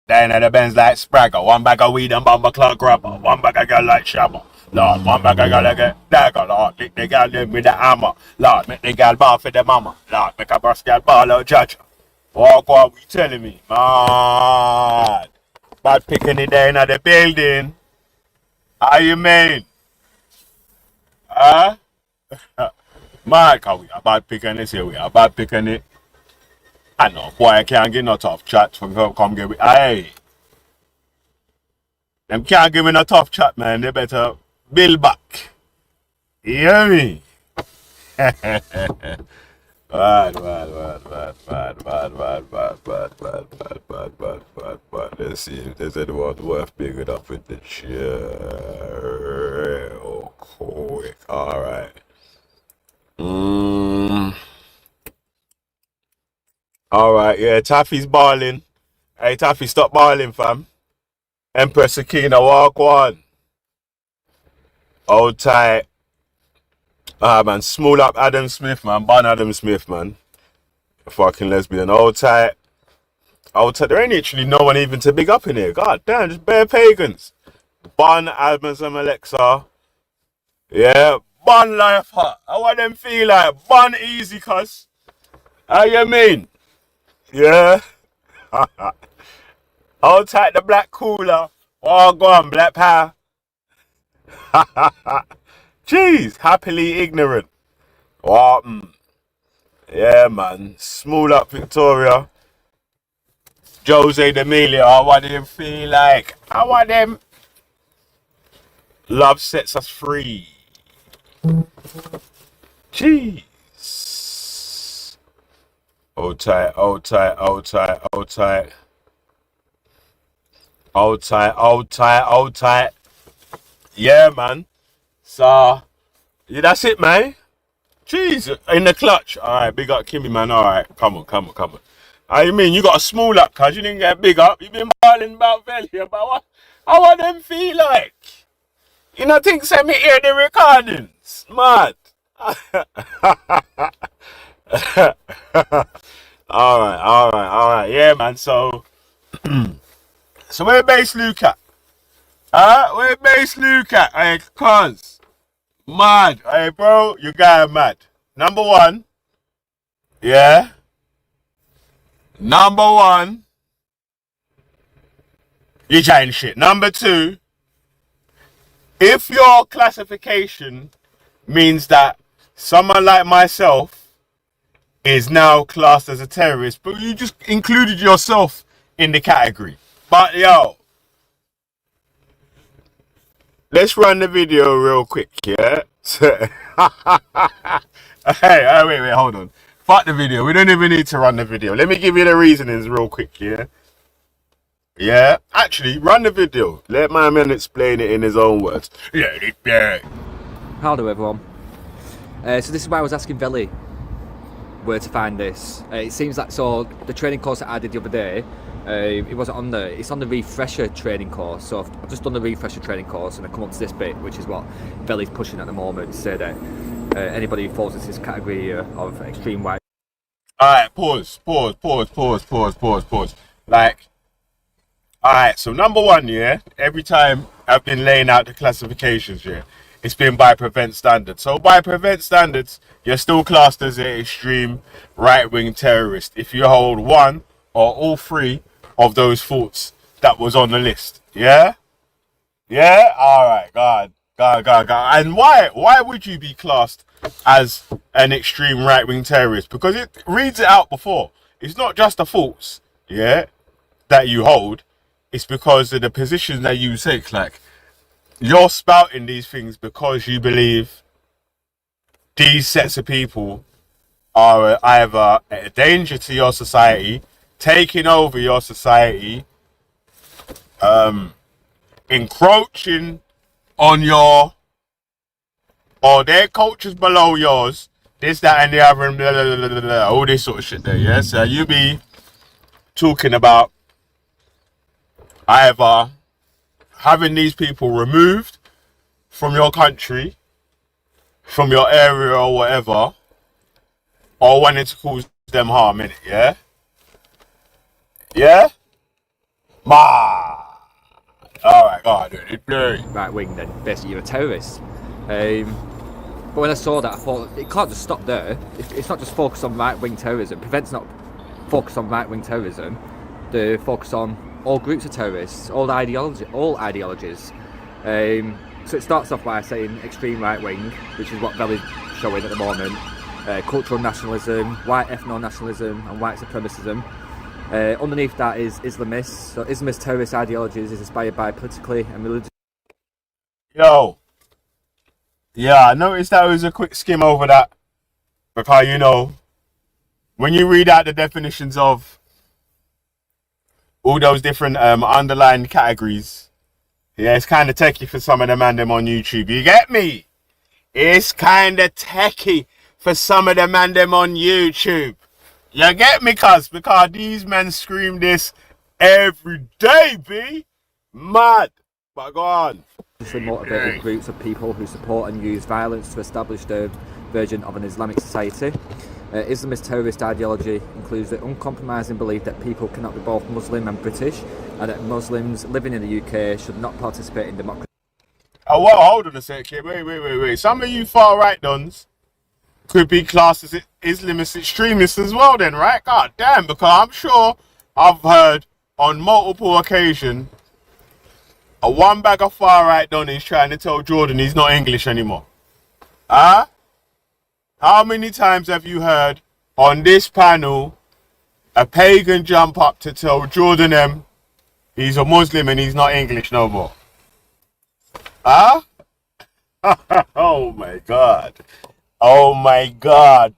Then at the Benz like Spragger, one bag of weed and bomber clock grabber, one bag of girl like Shabba. Lord, one bag of girl like a dagger, Lord, lick the girl them with the hammer. Lord, make the girl ball for the mama. Lord, make a boss girl ball out judge. Walk what we telling me, man. Bad picking it there in the building. How you mean? Huh? Man, cause we are bad picking this here, we are bad picking it. I know, boy, I can't get no tough chat from come get with. Hey, them can't give me no tough chat, man. They better build back. You hear me? Bad, bad, bad, bad, bad, bad, bad, bad, bad, bad, bad, bad, bad, bad, bad. Let's see if there's anyone worth picking up with the chair. Oh, quick. All right. All right. Yeah, Taffy's balling. Hey, Taffy, stop balling, fam. Empress Akina, walk one. Hold tight. Ah, man, smooth up Adam Smith, man. Ban Adam Smith, man. Fucking lesbian. Hold tight. Hold tight. There ain't actually no one even to big up in here. God damn, just bare pagans. Ban Adams and Alexa. Yeah. Ban life hot. How want them feel like? Ban easy, cuz. How you mean? Yeah. Hold tight the black cooler. Oh, go on, black power. Jeez, happily ignorant. What? Yeah, man. Smooth up Victoria. Jose D'Amelio, I want them feel like. I want them. Love sets us free. Jeez. Hold tight, hold tight, hold tight, hold tight. Hold tight, hold tight, hold tight. Yeah, man. So, yeah, that's it, man. Jeez, in the clutch. All right, big up Kimmy, man. All right, come on, come on, come on. How you mean? You got a small up, cuz you didn't get big up. You been balling about Velle, about what? How want them feel like? You know, think send me hear the recordings. Mad. Alright, alright, alright. Yeah, man. So where base Luke at? Huh? Where base Luke at? Hey, cuz. Mad. Hey, bro, you guy mad. Number one. Yeah. Number one. You giant shit. Number two. If your classification means that someone like myself is now classed as a terrorist, but you just included yourself in the category. But yo, let's run the video real quick, yeah? Hey, wait, hold on. Fuck the video. We don't even need to run the video. Let me give you the reasonings real quick, yeah? Yeah, actually, run the video. Let my man explain it in his own words. Yeah. Hello everyone. So this is why I was asking Velle where to find this. It seems like, so the training course that I did the other day, it wasn't on the, it's on the refresher training course. So I've just done the refresher training course and I come up to this bit, which is what Velle's pushing at the moment, to say that anybody who falls into this category of extreme white. Alright, pause. Like, alright, so number one, yeah, every time I've been laying out the classifications, yeah, it's been by prevent standards. So by prevent standards, you're still classed as an extreme right-wing terrorist if you hold one or all three of those thoughts that was on the list. Yeah? Yeah? Alright, God. And why would you be classed as an extreme right-wing terrorist? Because it reads it out before. It's not just the thoughts, yeah, that you hold. It's because of the position that you take. Like, you're spouting these things because you believe these sets of people are either a danger to your society, taking over your society, encroaching on your, or their cultures below yours, this, that, and the other, and blah, blah, blah, blah, blah, all this sort of shit there, yeah? So you be talking about either having these people removed from your country, from your area or whatever, or wanting to cause them harm in it, yeah? Yeah? Ma. All right, go on, dude. right wing, then basically you're a terrorist. But when I saw that, I thought it can't just stop there. It's not just focused on right wing terrorism. Prevent's not focused on right wing terrorism. They focus on all groups of terrorists, all ideologies. So it starts off by saying extreme right wing, which is what Velle's showing at the moment. Cultural nationalism, white ethno-nationalism, and white supremacism. Underneath that is Islamists. So Islamist terrorist ideologies is inspired by politically and religious. Yo. Yeah, I noticed that was a quick skim over that. Because, you know, when you read out the definitions of all those different underlying categories, yeah, it's kind of techie for some of them and them on YouTube. You get me? It's kind of techie for some of them and them on YouTube. You get me, cuz? Because these men scream this every day, B. Mad. But go on. Motivated groups of people who support and use violence to establish their version of an Islamic society. Islamist terrorist ideology includes the uncompromising belief that people cannot be both Muslim and British, and that Muslims living in the UK should not participate in democracy. Oh, well, hold on a sec here. Wait. Some of you far right dons could be classed as Islamist extremists as well then, right? God damn, because I'm sure I've heard on multiple occasions a one bag of far right don is trying to tell Jordan he's not English anymore. Huh? How many times have you heard on this panel a pagan jump up to tell Jordan he's a Muslim and he's not English no more? Huh? Oh my God. Oh my God.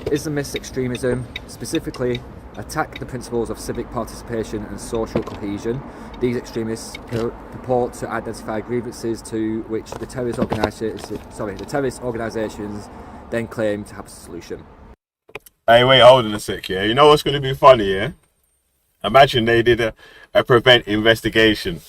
Islamist extremism specifically attack the principles of civic participation and social cohesion. These extremists purport to identify grievances to which the terrorist organisations then claim to have a solution. Hey, wait, hold on a sec, yeah? You know what's going to be funny, yeah? Imagine they did a prevent investigation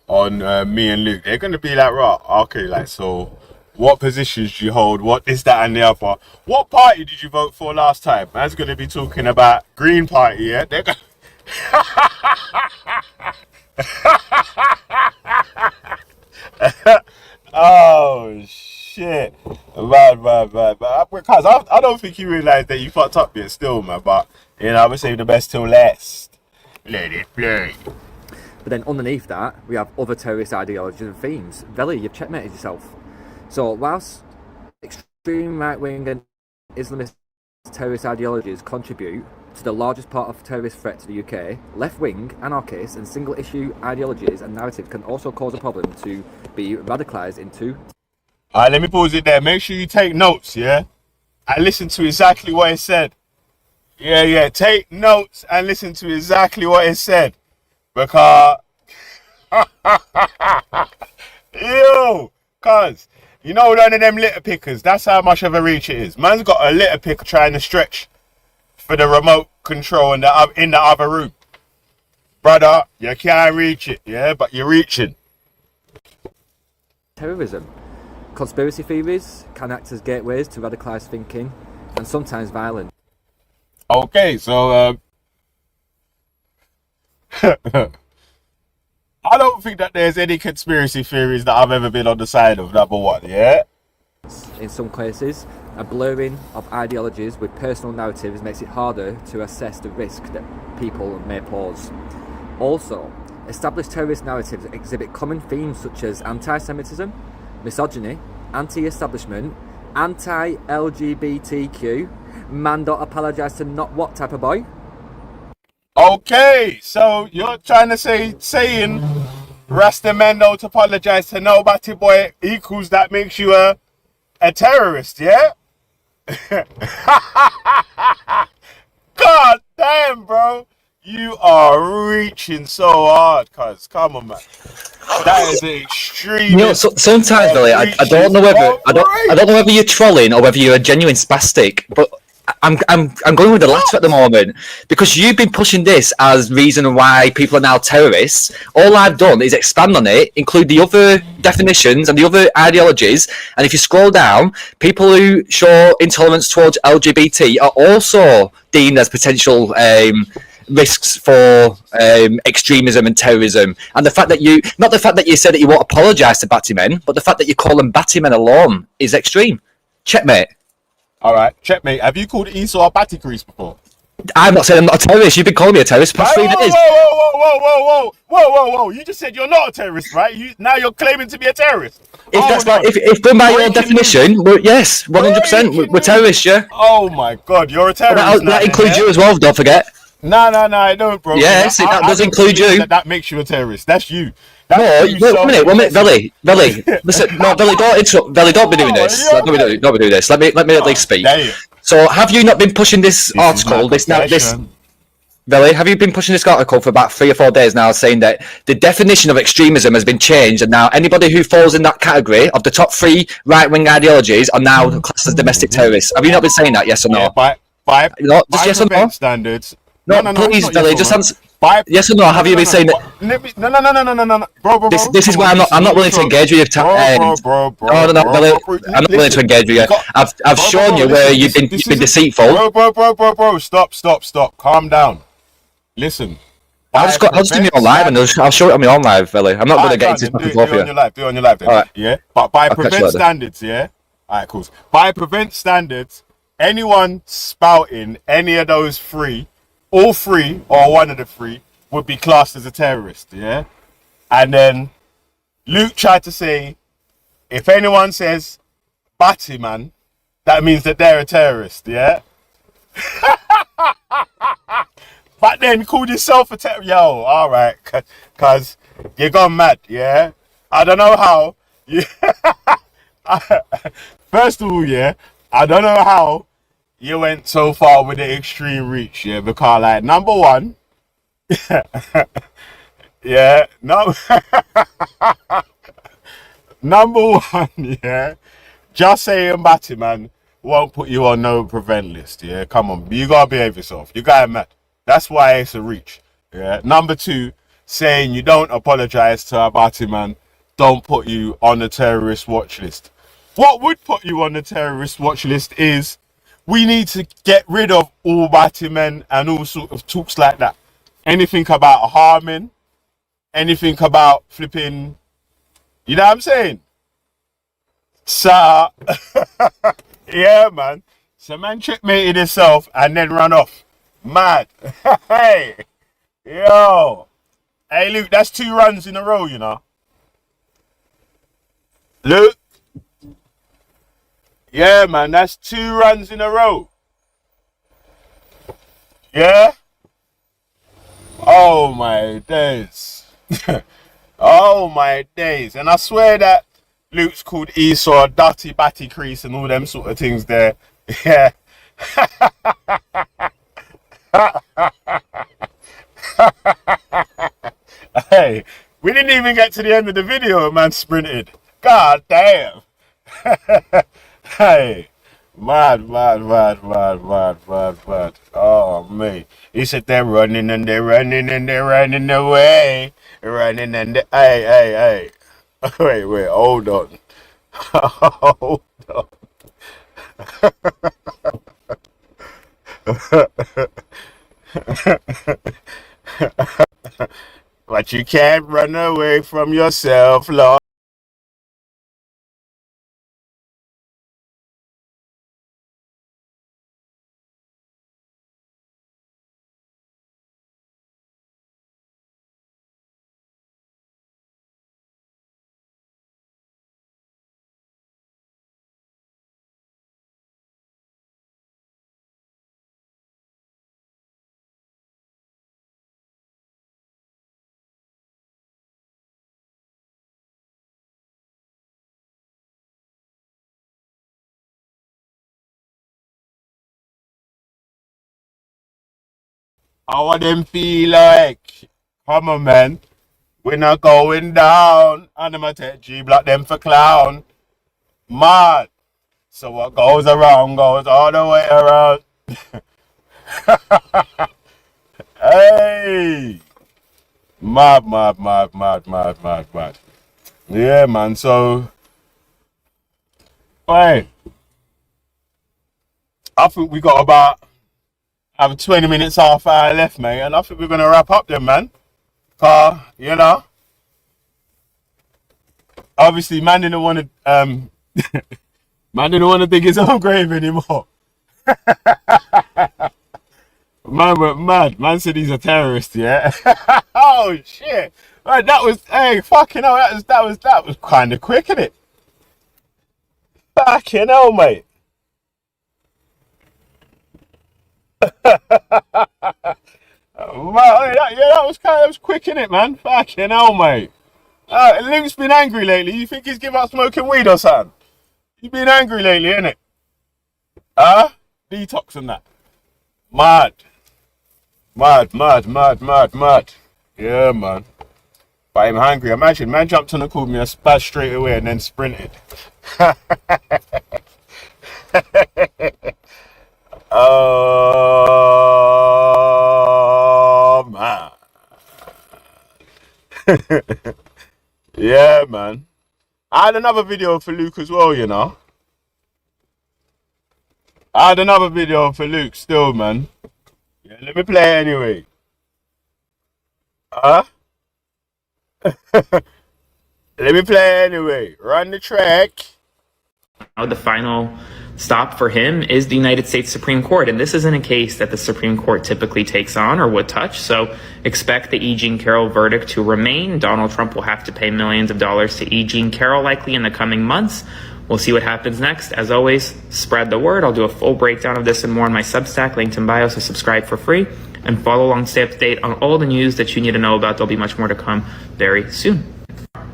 on me and Luke. They're going to be like, right, okay, like, so what positions do you hold? What this, that, and the other? What party did you vote for last time? Man's going to be talking about Green Party, yeah? They're going oh, shit. Man. Because I don't think you realise that you fucked up yet still, man. But, you know, I would save the best till last. Let it play. But then underneath that, we have other terrorist ideologies and themes. Velle, you've checkmated yourself. So whilst extreme right-wing and Islamist terrorist ideologies contribute to the largest part of terrorist threat to the UK, left-wing, anarchist and single-issue ideologies and narratives can also cause a problem to be radicalised into... Alright, let me pause it there. Make sure you take notes, yeah? And listen to exactly what it said. Yeah, take notes and listen to exactly what it said. Because... Yo! Cuz... You know, none of them litter pickers, that's how much of a reach it is. Man's got a litter picker trying to stretch for the remote control in the other room. Brother, you can't reach it, yeah? But you're reaching. Terrorism. Conspiracy theories can act as gateways to radicalised thinking and sometimes violence. Okay, so... I don't think that there's any conspiracy theories that I've ever been on the side of, number one, yeah? In some cases, a blurring of ideologies with personal narratives makes it harder to assess the risk that people may pose. Also, established terrorist narratives exhibit common themes such as anti-Semitism, misogyny, anti-establishment, anti-LGBTQ, man don't apologise to not what type of boy? Okay, so you're trying to saying Rasta men don't apologize to nobody boy equals that makes you a terrorist, yeah? God damn, bro. You are reaching so hard, cuz. Come on, man. That is an extreme. You know, sometimes, Billy, I don't know whether I don't know whether you're trolling or whether you're a genuine spastic, but I'm going with the latter at the moment because you've been pushing this as reason why people are now terrorists. All I've done is expand on it, include the other definitions and the other ideologies. And if you scroll down, people who show intolerance towards LGBT are also deemed as potential risks for extremism and terrorism. And the fact that not the fact that you said that you won't apologise to Batty men, but the fact that you call them Batty men alone is extreme. Checkmate. All right, checkmate. Have you called Esau a batty crease before? I'm not saying I'm not a terrorist. You've been calling me a terrorist for the past 3 days. Whoa! You just said you're not a terrorist, right? Now you're claiming to be a terrorist. If going by your definition, yes, 100%, we're terrorists, yeah. Oh my God, you're a terrorist. That includes you as well. Don't forget. No, I don't, bro. Yes, that does include you. That makes you a terrorist. That's you. One minute, Velle. Listen, no, Velle, don't interrupt. Velle, don't be doing this. Don't be doing this. Let me at least speak. So, have you not been pushing this article? Velle, have you been pushing this article for about 3 or 4 days now, saying that the definition of extremism has been changed, and now anybody who falls in that category of the top 3 right-wing ideologies are now classed as domestic terrorists? Have you not been saying that? Yes or no? By just yes or no? Standards. No, please, Velle, just answer. Yes or no? Have you been saying that? No, bro. This is why I'm not willing to engage with you. Bro. No, Velle, I'm not willing to engage with you. I've shown you where you've been deceitful. Bro. Stop. Calm down. Listen. I'll just do me on live and I'll show it on my own live, Velle. I'm not going to get into this back and forth here. Do it on your live then. Right. Yeah. But by prevent standards, yeah. Alright, cool. By prevent standards, anyone spouting any of those 3, all 3 or one of the 3 would be classed as a terrorist, yeah? And then Luke tried to say, if anyone says Batty man, that means that they're a terrorist, yeah? But then called yourself a terrorist. Yo, alright, cause you're gone mad, yeah? I don't know how. First of all, yeah, I don't know how you went so far with the extreme reach, yeah, because like number 1, yeah, no, number 1, yeah, just saying Batty man won't put you on no prevent list, yeah, come on, you gotta behave yourself, you gotta mad, that's why it's a reach, yeah. Number 2, saying you don't apologize to a Batty man don't put you on the terrorist watch list. What would put you on the terrorist watch list is we need to get rid of all Batty men and all sort of talks like that. Anything about harming, anything about flipping, you know what I'm saying? So, yeah, man. So, man checkmated himself and then run off. Mad. Hey, yo. Hey, Luke, that's 2 runs in a row, you know. Luke. Yeah, man, that's 2 runs in a row. Yeah? Oh, my days. Oh, my days. And I swear that Luke's called Esau a dirty batty crease and all them sort of things there. Yeah. Hey, we didn't even get to the end of the video, man sprinted. God damn. Hey, mad. Oh, man. He said they're running and they're running and they're running away. Running and they... Hey. Wait, hold on. Hold on. But you can't run away from yourself, Lord. How them feel like? Come on, man. We're not going down. And I'm going to take G-Block them for clown. Mad. So what goes around goes all the way around. Hey. Mad. Yeah, man. So, hey. I think we got about I have 20 minutes, half hour left, mate, and I think we're gonna wrap up then, man. You know, obviously, man didn't want to man didn't want to dig his own grave anymore. Man went mad. Man said he's a terrorist. Yeah. Oh shit. Right, that was hey fucking hell. That was kind of quick, innit? Fucking hell, mate. Man, that was quick, innit, man? Fucking hell, mate. Luke's been angry lately. You think he's given up smoking weed or something? He's been angry lately, innit? Detox and that. Mad. Mad. Yeah, man. But I'm hungry. Imagine, man jumped on and called me a spaz straight away and then sprinted. Oh, man. Yeah, man. I had another video for Luke as well, you know. I had another video for Luke still, man. Yeah, let me play it anyway. Huh? Let me play it anyway. Run the track. Now the final stop for him is the United States Supreme Court, and this isn't a case that the Supreme Court typically takes on or would touch, so expect the E. Jean Carroll verdict to remain. Donald Trump will have to pay millions of dollars to E. Jean Carroll likely in the coming months. We'll see what happens next. As always, spread the word. I'll do a full breakdown of this and more on my Substack, linked in bio, so subscribe for free and follow along, stay up to date on all the news that you need to know about. There'll be much more to come very soon.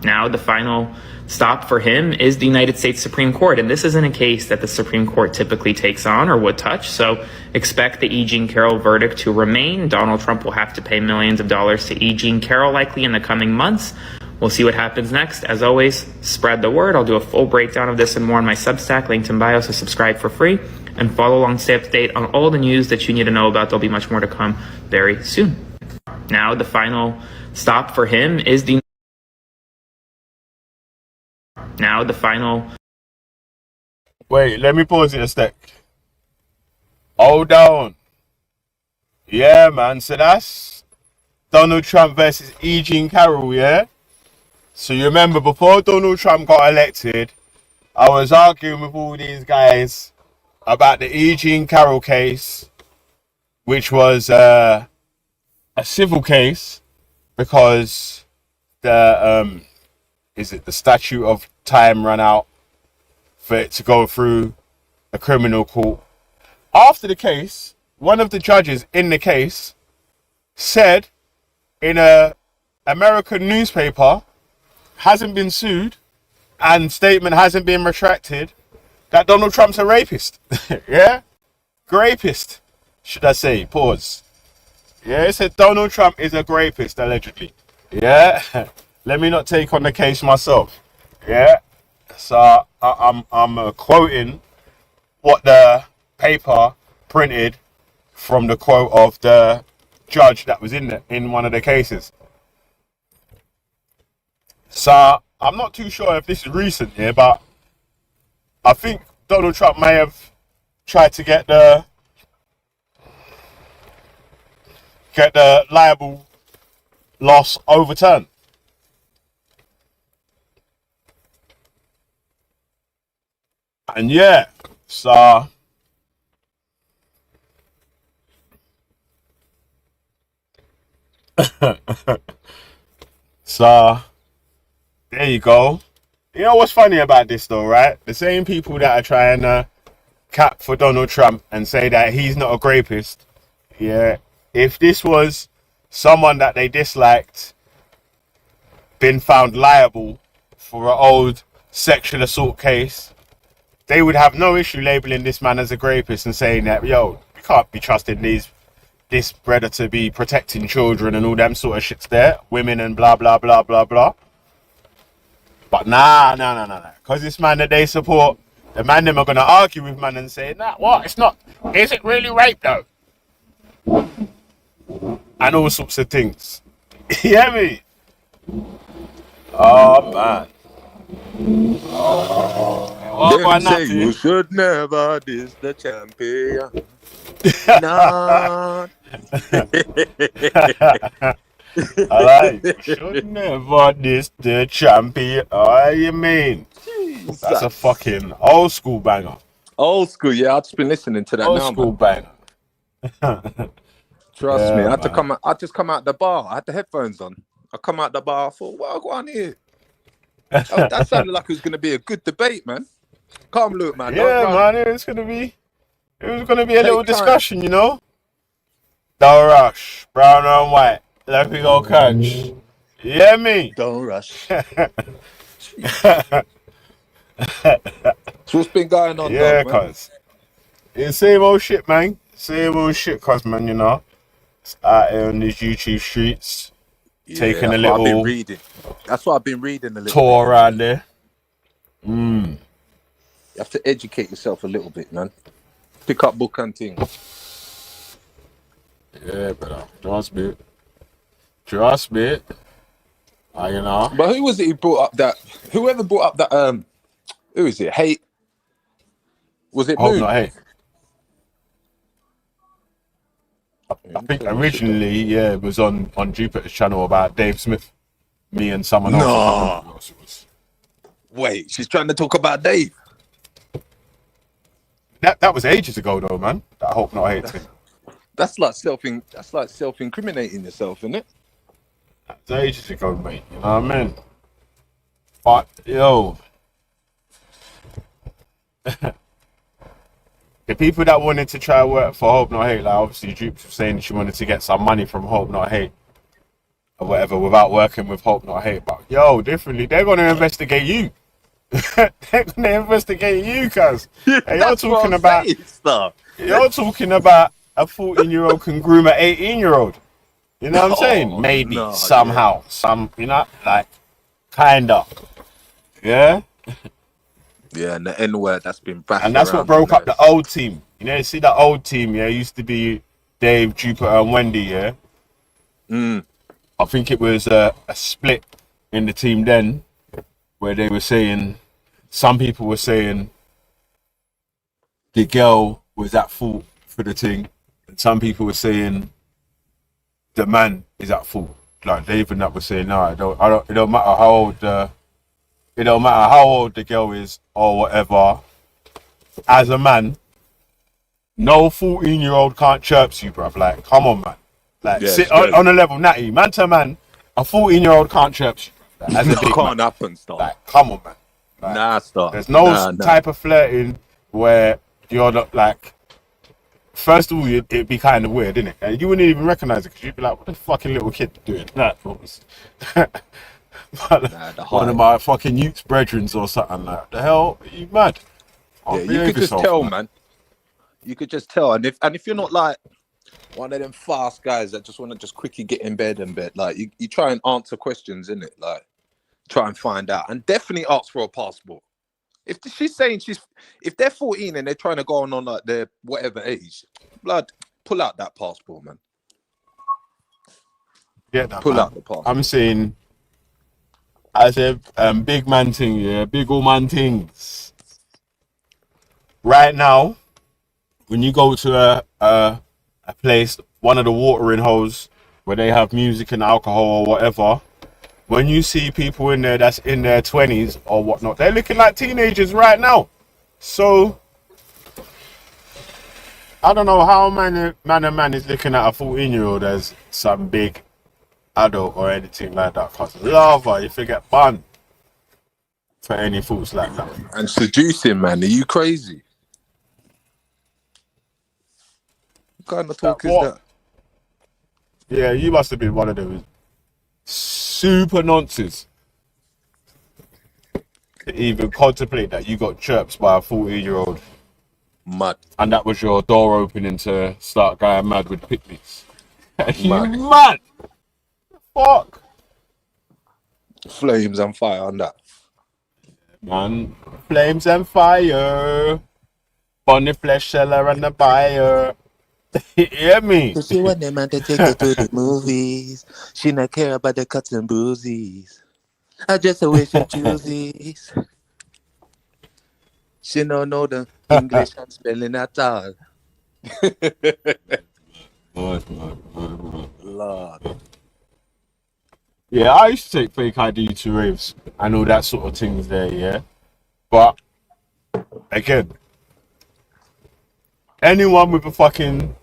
Now the final stop for him is the United States Supreme Court, and this isn't a case that the Supreme Court typically takes on or would touch, so expect the E. Jean Carroll verdict to remain. Donald Trump will have to pay millions of dollars to E. Jean Carroll likely in the coming months. We'll see what happens next. As always, spread the word. I'll do a full breakdown of this and more on my Substack, linked in bio, so subscribe for free and follow along, stay up to date on all the news that you need to know about. There'll be much more to come very soon. Now the final stop for him is the Wait, let me pause it a sec. Hold on. Yeah, man. So that's Donald Trump versus E. Jean Carroll, yeah? So you remember before Donald Trump got elected, I was arguing with all these guys about the E. Jean Carroll case, which was a civil case because the statute of time ran out for it to go through a criminal court. After the case, one of the judges in the case said in a American newspaper, hasn't been sued and statement hasn't been retracted, that Donald Trump's a rapist. Yeah? Grapist, should I say. Pause. Yeah, it said Donald Trump is a grapist, allegedly. Yeah? Let me not take on the case myself. Yeah? So I'm quoting what the paper printed from the quote of the judge that was in one of the cases. So I'm not too sure if this is recent here, but I think Donald Trump may have tried to get the liable loss overturned. And yeah, so so there you go. You know what's funny about this though, right? The same people that are trying to cap for Donald Trump and say that he's not a rapist, yeah, if this was someone that they disliked been found liable for an old sexual assault case, they would have no issue labeling this man as a rapist and saying that, yo, we can't be trusting this brother to be protecting children and all them sort of shits there, women and blah, blah, blah, blah, blah. But nah. Because this man that they support, the man them are going to argue with man and say, nah, what? It's not. Is it really rape though? And all sorts of things. You hear me? Oh, man. Them say you should never diss the champion. No. I like. Should never diss the champion. Oh, you mean? That's a fucking old school banger. Old school, yeah. I've just been listening to that Old now, school man. banger. Trust me. Yeah, I had to man. come out. I just come out the bar. I had the headphones on. I come out the bar. I thought, well, go on here. Oh, that sounded like it was going to be a good debate, man. Calm, Luke, man. Don't Yeah, run. man. It was gonna be a Take little time. discussion, you know. Don't rush. Brown and white. Let me go catch. Yeah, me. Don't rush. So what's been going on, Yeah, dog, man? cuz. It's same old shit, man. Same old shit, cuz, man, you know. It's out here on these YouTube streets. Taking a that's what I've been little reading. That's what I've been reading a little tour bit. around there. You have to educate yourself a little bit, man. Pick up book and things. Yeah, brother. Trust me. Trust me. You know. But who was it who brought up that? Whoever brought up that? Who is it? Hate? Was it Hope Moon? not hate. I think originally, yeah, it was on Jupiter's channel about Dave Smith. Me and someone else. I can't remember who else it was. Wait, she's trying to talk about Dave. That was ages ago though, man. That Hope Not Hate thing. That's like self-incriminating yourself, isn't it? That was ages ago, mate. You know what I mean? But yo, the people that wanted to try work for Hope Not Hate, like obviously Jupiter was saying she wanted to get some money from Hope Not Hate or whatever without working with Hope Not Hate. But yo, differently, they're gonna investigate you. They're gonna investigate you, cuz. Hey, you're talking about you're talking about a 14-year-old can groom an 18-year-old. You know what I'm saying? Maybe somehow, some, you know, like kind of. Yeah. Yeah, and the N word that's been bashed And that's what around broke the up the old team. You know, you see that old team, yeah, used to be Dave, Jupiter, and Wendy, yeah? I think it was a split in the team then where they were saying, some people were saying the girl was at fault for the thing, and some people were saying the man is at fault. Like Dave and that was saying, no, it don't matter how old the girl is or whatever. As a man, no 14-year-old can't chirps you, bruv. Like, come on, man. Like, sit on a level, natty, man to man. A 14-year-old can't chirps you. Like, as a big can't man. happen, stop. Like, come on, man. Like, stop. there's no type of flirting where you're not like. First of all, it'd be kind of weird, innit? And you wouldn't even recognize it because you'd be like, "What the fucking little kid doing that?" One of my fucking youth's brethrens or something like. The hell, are you mad? Yeah, you could just tell, man. You could just tell, and if you're not like one of them fast guys that just want to just quickly get in bed, like you try and answer questions, innit? Like try and find out, and definitely ask for a passport. If she's saying if they're 14 and they're trying to go on like their whatever age, blood, pull out that passport, man. Get that, pull man. out the passport. I'm saying, as a big man thing, yeah, big old man things. Right now, when you go to a place, one of the watering holes where they have music and alcohol or whatever, when you see people in there that's in their 20s or whatnot, they're looking like teenagers right now. So I don't know how man is looking at a 14-year-old as some big adult or anything like that. Cause lava, you forget bun for any thoughts like that. And seducing, man. Are you crazy? What kind of talk is that? Yeah, you must have been one of those super nonsense to even contemplate that you got chirps by a 14-year-old. Mad. And that was your door opening to start going mad with picnics. You mad? Fuck. Flames and fire on that. Man, flames and fire. Bonnie flesh seller and the buyer. You hear me? She want them man to take her to the movies. She not care about the cuts and bruises. I just wish she chooses. She don't know the English and spelling at all. Lord. Yeah, I used to take fake ID to raves and all that sort of things there, yeah. But again, anyone with a fucking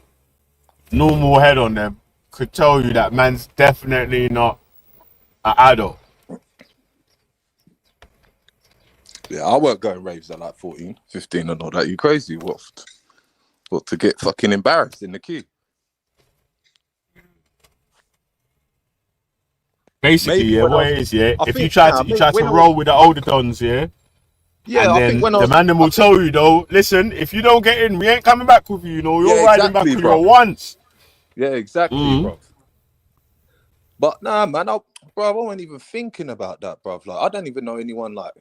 normal head on them could tell you that man's definitely not an adult. Yeah, I weren't going raves at like 14, 15 and all that. You crazy? What to get fucking embarrassed in the queue? Basically, Maybe yeah, when I what was, it is, yeah. I If you think, try nah, to when I roll was, with the older dons, yeah, yeah, and I think then when I the was, man them will tell you though, listen, if you don't get in, we ain't coming back with you. You know, you're yeah, riding back exactly, with your bro. once. Yeah, exactly, Mm. bro. But nah, man, bro, I wasn't even thinking about that, bro. Like, I don't even know anyone like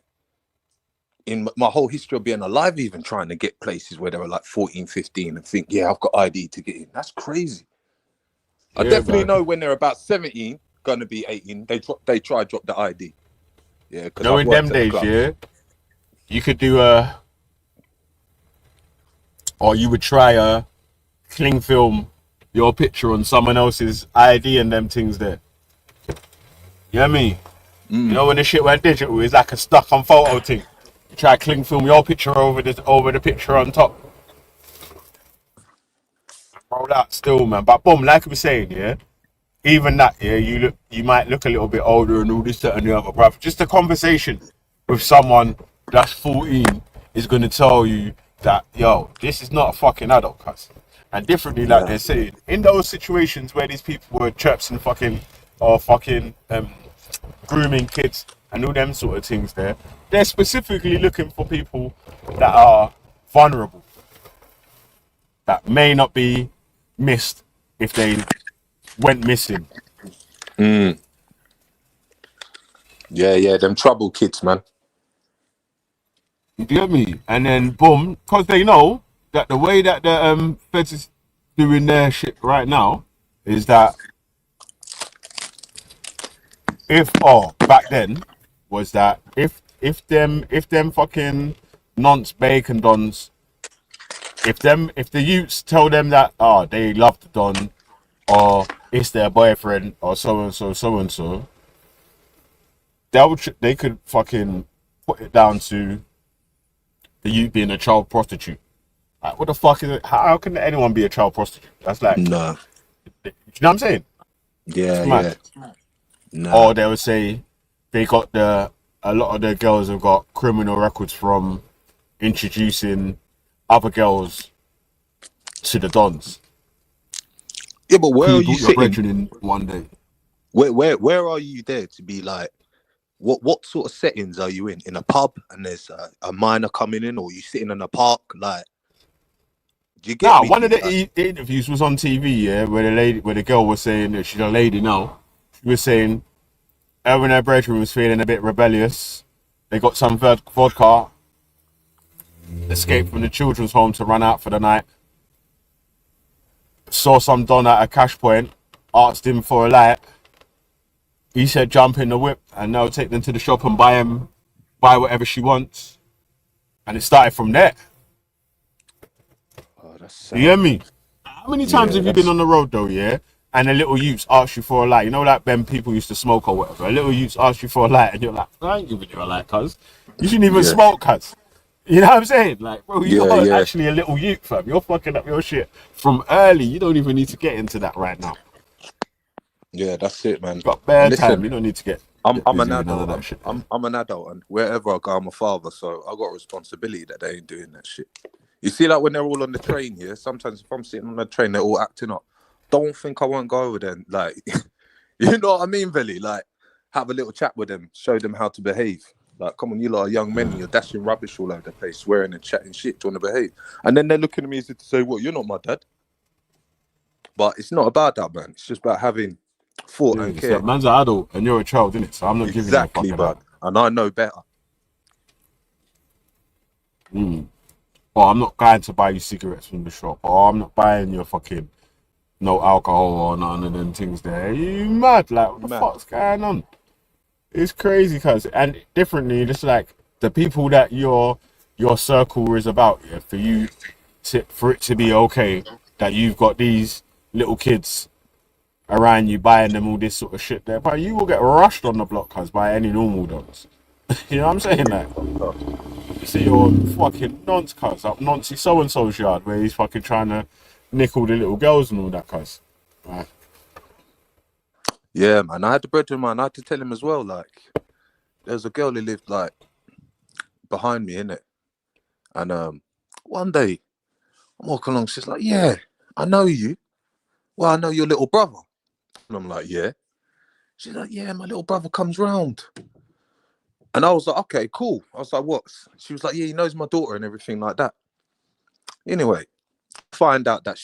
in my whole history of being alive, even trying to get places where they were like 14, 15 and think, yeah, I've got ID to get in. That's crazy. I Yeah, definitely man. know when they're about 17, gonna be 18, they try drop the ID. Yeah, You because know, I've in worked them at the days, clubs. yeah, you could do or you would try cling film your picture on someone else's ID and them things there. You know what I mean? You know when the shit went digital, it's like a stuck on photo thing. You try cling film your picture over the picture on top. Roll out still, man. But boom, like we were saying, yeah. Even that, yeah, you might look a little bit older and all this, that, and the other, bruv. Just a conversation with someone that's 14 is gonna tell you that, yo, this is not a fucking adult, cuz. And differently, like Yeah. they're saying, in those situations where these people were chirps and fucking or fucking grooming kids and all them sort of things there, they're specifically looking for people that are vulnerable, that may not be missed if they went missing. Yeah, them trouble kids, man. You get me? And then boom, because they know that the way that the feds is doing their shit right now is that back then was that if them fucking nonce bacon dons, if the youths tell them that they love the don or it's their boyfriend or so and so, they could fucking put it down to the youth being a child prostitute. Like, what the fuck is it? How can anyone be a child prostitute? That's like, Nah. you know what I'm saying? Yeah, It's mad. yeah. Nah. Or they would say a lot of the girls have got criminal records from introducing other girls to the dons. Yeah, but where Could are you you brought your sitting? brethren in one day? Where are you there to be like? What sort of settings are you in? In a pub and there's a minor coming in, or you sitting in a park? Like, do you get Nah, me? one of the Like, interviews was on TV, yeah, where the girl was saying that she's a lady now. She was saying her and her brethren was feeling a bit rebellious. They got some vodka, escaped from the children's home to run out for the night. Saw some don at a cash point, asked him for a light. He said jump in the whip and now take them to the shop and buy whatever she wants. And it started from there. oh, that's You hear sound. me? How many times Yeah, have you been that's on the road though, yeah? And a little youth asks you for a light. You know, like when people used to smoke or whatever. A little youth asks you for a light and you're like, I ain't giving you a light, cuz. You shouldn't even yeah, smoke, cuz. You know what I'm saying? Like, bro, yeah, you're yeah, actually a little youth, fam. You're fucking up your shit from early. You don't even need to get into that right now. yeah. That's it, man. You got And bare time. listen, You don't need to get I'm an busy with none of adult. that shit. I'm an adult, and wherever I go, I'm a father. So I got a responsibility that they ain't doing that shit. You see, like when they're all on the train here. Sometimes if I'm sitting on the train, they're all acting up. Don't think I won't go over there. Like, you know what I mean, Velle? Like, have a little chat with them, show them how to behave. Like, come on, you lot are young men and you're dashing rubbish all over the place, swearing and chatting shit. Do you want to behave? And then they're looking at me as if to say, "What? You're not my dad." But it's not about that, man. It's just about having thought Yeah, and so care. man's an adult and you're a child, innit? So I'm not giving you a Exactly, fucking bud. adult. And I know better. Or I'm not going to buy you cigarettes from the shop. Or I'm not buying you fucking no alcohol or none of them things there. You mad? Like, what the Man. fuck's going on? It's crazy, cuz. And differently, just like the people that your circle is about, yeah, for you, for it to be okay that you've got these little kids around you buying them all this sort of shit there, but you will get rushed on the block, cuz, by any normal dogs. You know what I'm saying? Like, you see your fucking nonce, cuz, up Nancy so-and-so's yard where he's fucking trying to nick all the little girls and all that, cuz. Right. Yeah, man. I had the brethren, man. I had to tell him as well, like, there's a girl who lived, like, behind me, innit? And one day, I'm walking along, she's like, yeah, I know you. Well, I know your little brother. And I'm like, yeah. She's like, yeah, my little brother comes round. And I was like, okay, cool. I was like, what? She was like, yeah, he knows my daughter and everything like that. Anyway, find out that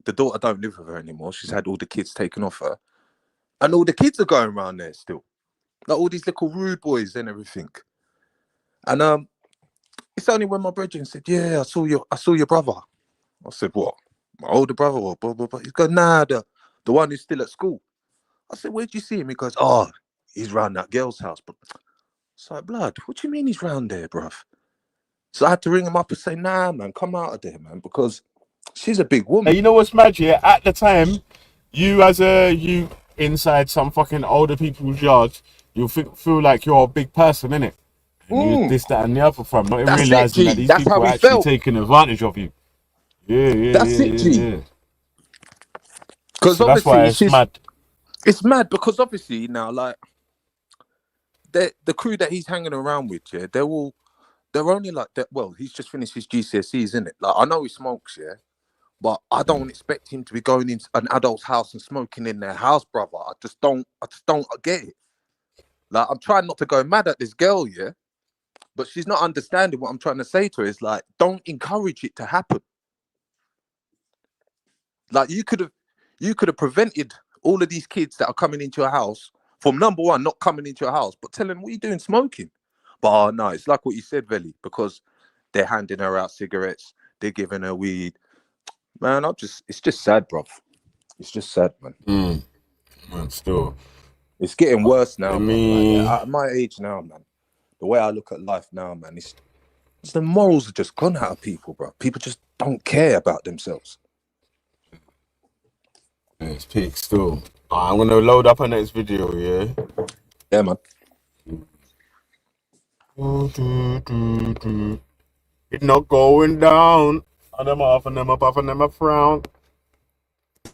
the daughter don't live with her anymore. She's had all the kids taken off her. And all the kids are going around there still. Like all these little rude boys and everything. And it's only when my brethren said, yeah, I saw your brother. I said, what? My older brother or blah, blah, blah. He's going, nah, the one who's still at school. I said, where'd you see him? He goes, oh, he's round that girl's house. But it's like, blood, what do you mean he's round there, bruv? So I had to ring him up and say, nah, man, come out of there, man, because she's a big woman. And you know what's mad, yeah? At the time, you inside some fucking older people's yards, you'll feel like you're a big person, innit? And you this, that, and the other from, not even realising that these people are actually taking advantage of you. Yeah. That's it, G. Because so that's why it's mad. It's mad because obviously now, like, the crew that he's hanging around with, yeah, they're only like that. Well, he's just finished his GCSEs, isn't it? Like, I know he smokes, yeah, but I don't expect him to be going into an adult's house and smoking in their house, brother. I just don't get it. Like, I'm trying not to go mad at this girl, yeah, but she's not understanding what I'm trying to say to her. Is like, don't encourage it to happen. Like, you could have prevented all of these kids that are coming into your house from, number one, not coming into your house, but telling them, what are you doing smoking? But no, it's like what you said, Velle, because they're handing her out cigarettes, they're giving her weed. Man, it's just sad, bruv. It's just sad, man. Man, still. It's getting worse now, man. Like, at my age now, man, the way I look at life now, man, it's the morals are just gone out of people, bro. People just don't care about themselves. Yeah, it's peak still. I'm going to load up our next video, yeah? Yeah, man. It's not going down. And them off and them up and them up frown.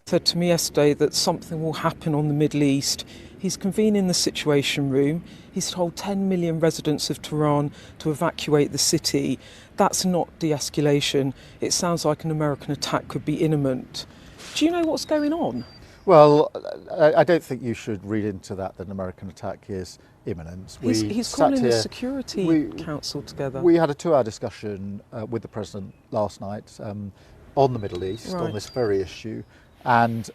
Said to me yesterday that something will happen on the Middle East. He's convening the Situation Room. He's told 10 million residents of Tehran to evacuate the city. That's not de-escalation. It sounds like an American attack could be imminent. Do you know what's going on? Well, I don't think you should read into that an American attack is imminent. He's calling the Security Council together. We had a 2-hour discussion with the President last night on the Middle East, on this very issue. And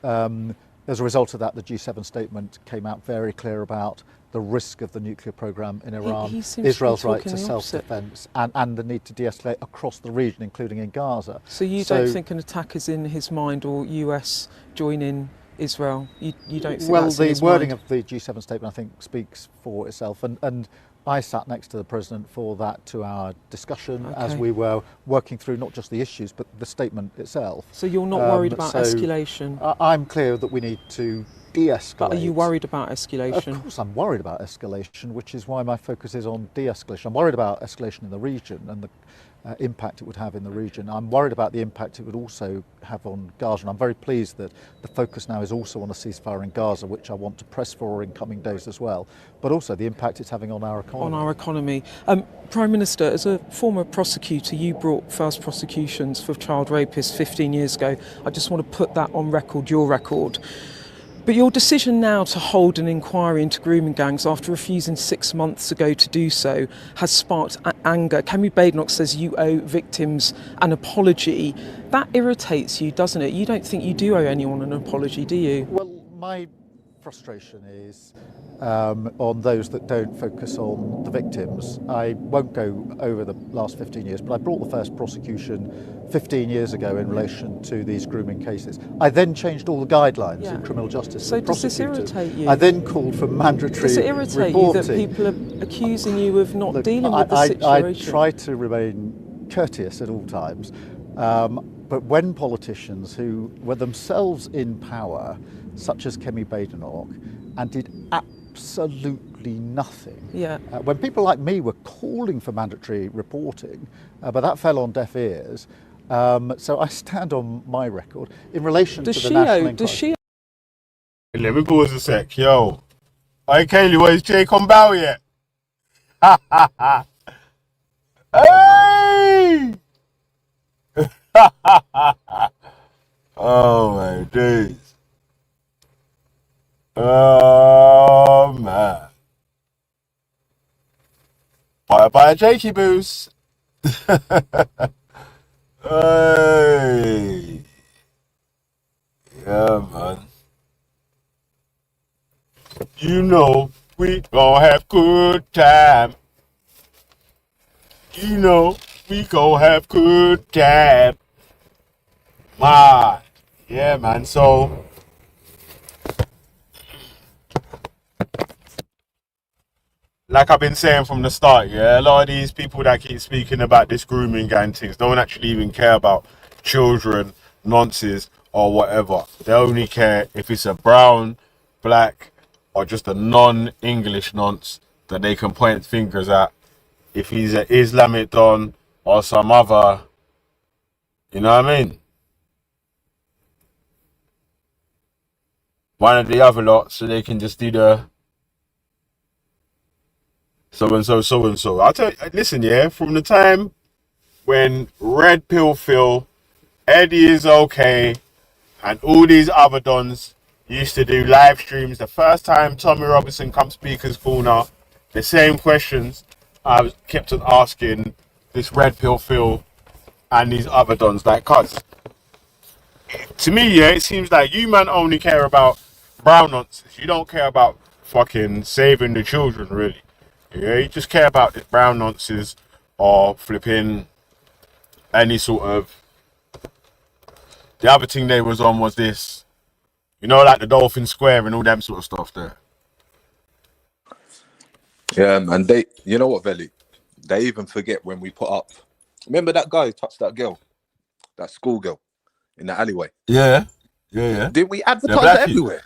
as a result of that, the G7 statement came out very clear about the risk of the nuclear program in Iran, Israel's right to self-defense, and the need to de-escalate across the region, including in Gaza. So you don't think an attack is in his mind, or US joining Israel? You don't think that's in his the wording mind? of the G7 statement, I think, speaks for itself. And I sat next to the President for that 2-hour discussion as we were working through not just the issues, but the statement itself. So you're not worried about escalation? I'm clear that we need to de-escalate. But are you worried about escalation? Of course I'm worried about escalation, which is why my focus is on de-escalation. I'm worried about escalation in the region and the impact it would have in the region. I'm worried about the impact it would also have on Gaza, and I'm very pleased that the focus now is also on a ceasefire in Gaza, which I want to press for in coming days as well, but also the impact it's having on our economy. On our economy. Prime Minister, as a former prosecutor, you brought first prosecutions for child rapists 15 years ago. I just want to put that on record, your record. But your decision now to hold an inquiry into grooming gangs after refusing 6 months ago to do so has sparked anger. Kemi Badenoch says you owe victims an apology. That irritates you, doesn't it? You don't think you do owe anyone an apology, do you? Well, my frustration is on those that don't focus on the victims. I won't go over the last 15 years, but I brought the first prosecution 15 years ago in relation to these grooming cases. I then changed all the guidelines in criminal justice. So does this irritate you? I then called for mandatory Does it irritate reporting. you that people are accusing you of not dealing with the situation? I try to remain courteous at all times. But when politicians who were themselves in power, such as Kemi Badenoch, and did absolutely nothing. Yeah. When people like me were calling for mandatory reporting, but that fell on deaf ears. So I stand on my record in relation to the national inquiry. Let me pause a sec, yo. Hey, Kaylee, where's Jake on bow yet? Hey! Oh my days. Oh man. Bye bye, Jakey Boos. Hey. Yeah, man. You know we gon' have good time. You know we gon' have good time. Man. Yeah, man. So like I've been saying from the start, yeah, a lot of these people that keep speaking about this grooming gang things don't actually even care about children, nonces, or whatever. They only care if it's a brown, black, or just a non-English nonce that they can point fingers at. If he's an Islamic don or some other, you know what I mean? One of the other lot, so they can just do the so and so, so and so. I'll tell you, listen, yeah, from the time when Red Pill Phil, Eddie is okay, and all these other dons used to do live streams, the first time Tommy Robinson come Speaker's Corner, the same questions I was kept on asking this Red Pill Phil and these other dons, like, cuz to me, yeah, it seems like you man only care about brown nonsense. You don't care about fucking saving the children, really. Yeah, you just care about the brown nonsense or flipping any sort of. The other thing they was on was this, you know, like the Dolphin Square and all them sort of stuff there. Yeah, man. They, you know what, Velle? They even forget when we put up. Remember that guy who touched that girl, that schoolgirl, in the alleyway? Yeah. Did we advertise it everywhere?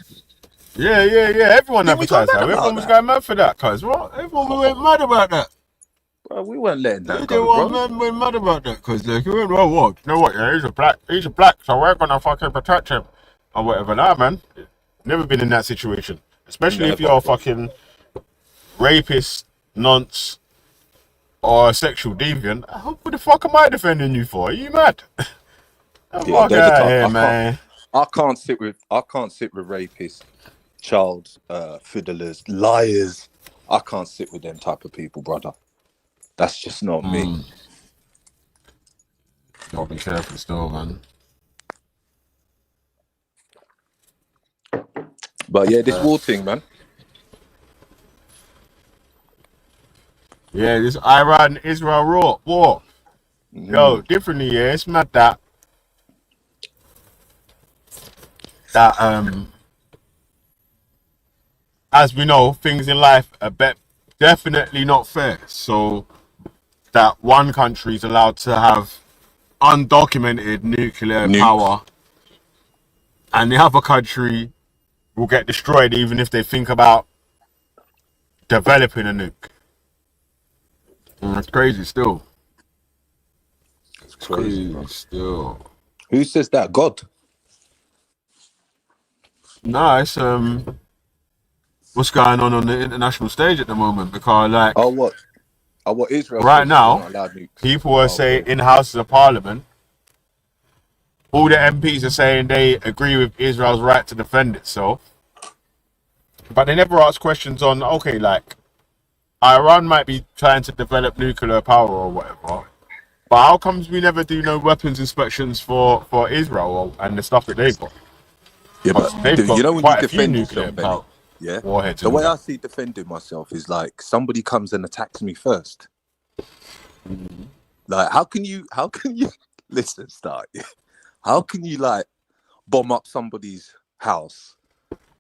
Yeah. Everyone Didn't we go advertised that. mad about Everyone was that? going mad for that, cuz. What? Everyone went mad about that. Bro, we weren't letting that Everyone go, bro. went mad about that, cuz like, well, what? You know what? Yeah, he's a black, so we're gonna fucking protect him or whatever. Nah, man. Never been in that situation, especially if you're a fucking rapist, nonce, or a sexual deviant. What the fuck am I defending you for? Are you mad? Yeah, Fuck out here, man. I can't sit with rapists, child fiddlers, liars. I can't sit with them type of people, brother. That's just not me. Gotta be careful still, man. But yeah, this war thing, man. Yeah, this Iran-Israel war. Yo, differently, yeah, it's mad that as we know, things in life are definitely not fair. So that one country is allowed to have undocumented nuclear power, and the other country will get destroyed even if they think about developing a nuke. That's crazy still. It's crazy still. Who says that? God? No, it's what's going on the international stage at the moment, because like what Israel right now people are saying in Houses of Parliament, all the MPs are saying they agree with Israel's right to defend itself, but they never ask questions on, okay, like Iran might be trying to develop nuclear power or whatever, but how comes we never do no weapons inspections for Israel and the stuff that they've got? Yeah, but you know when you defend yourself, Benny, yeah. Warheads the way I see defending myself is like somebody comes and attacks me first. Like, how can you listen? Start. How can you like bomb up somebody's house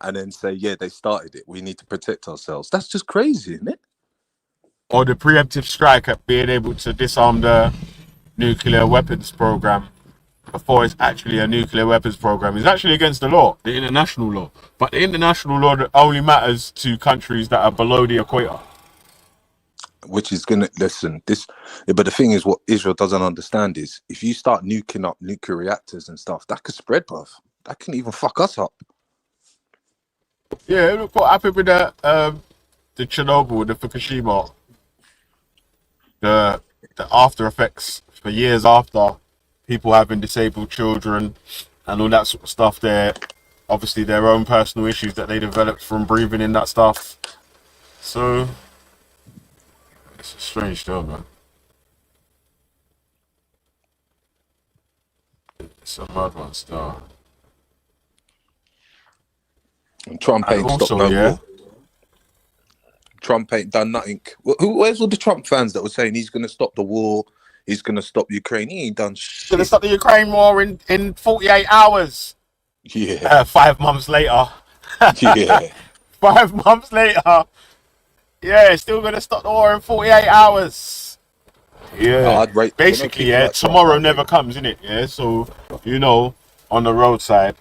and then say, yeah, they started it, we need to protect ourselves? That's just crazy, isn't it? Or the preemptive strike at being able to disarm the nuclear weapons program before it's actually a nuclear weapons program. It's actually against the law, the international law. But the international law only matters to countries that are below the equator. Which is gonna listen. But the thing is, what Israel doesn't understand is if you start nuking up nuclear reactors and stuff, that could spread, bruv. That can even fuck us up. Yeah, look what happened with the Chernobyl, the Fukushima, the after effects for years after, people having disabled children and all that sort of stuff. There, obviously, their own personal issues that they developed from breathing in that stuff. So it's a strange deal, man. It's a hard one still. And Trump And ain't also, stopped no yeah, war. Trump ain't done nothing. Where's all the Trump fans that were saying he's gonna stop the war? He's gonna stop Ukraine. He ain't done he's gonna shit. stop the Ukraine war in 48 hours. Yeah, 5 months later. yeah. 5 months later. Yeah, still gonna stop the war in 48 hours. Yeah. I'd rate. Basically, yeah, tomorrow never comes, innit? Yeah, so, on the roadside,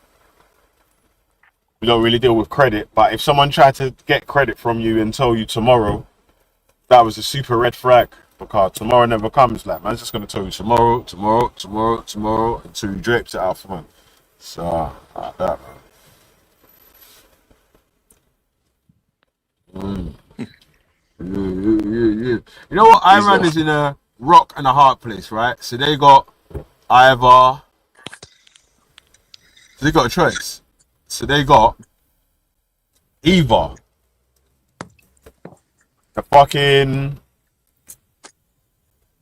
we don't really deal with credit, but if someone tried to get credit from you and tell you tomorrow, that was a super red flag, because tomorrow never comes. Like, man's just gonna tell you tomorrow, until he drapes it out for man. So, like that, man. Yeah. You know what? Iran is in a rock and a hard place, right? So they got either, so they got a choice. So they got either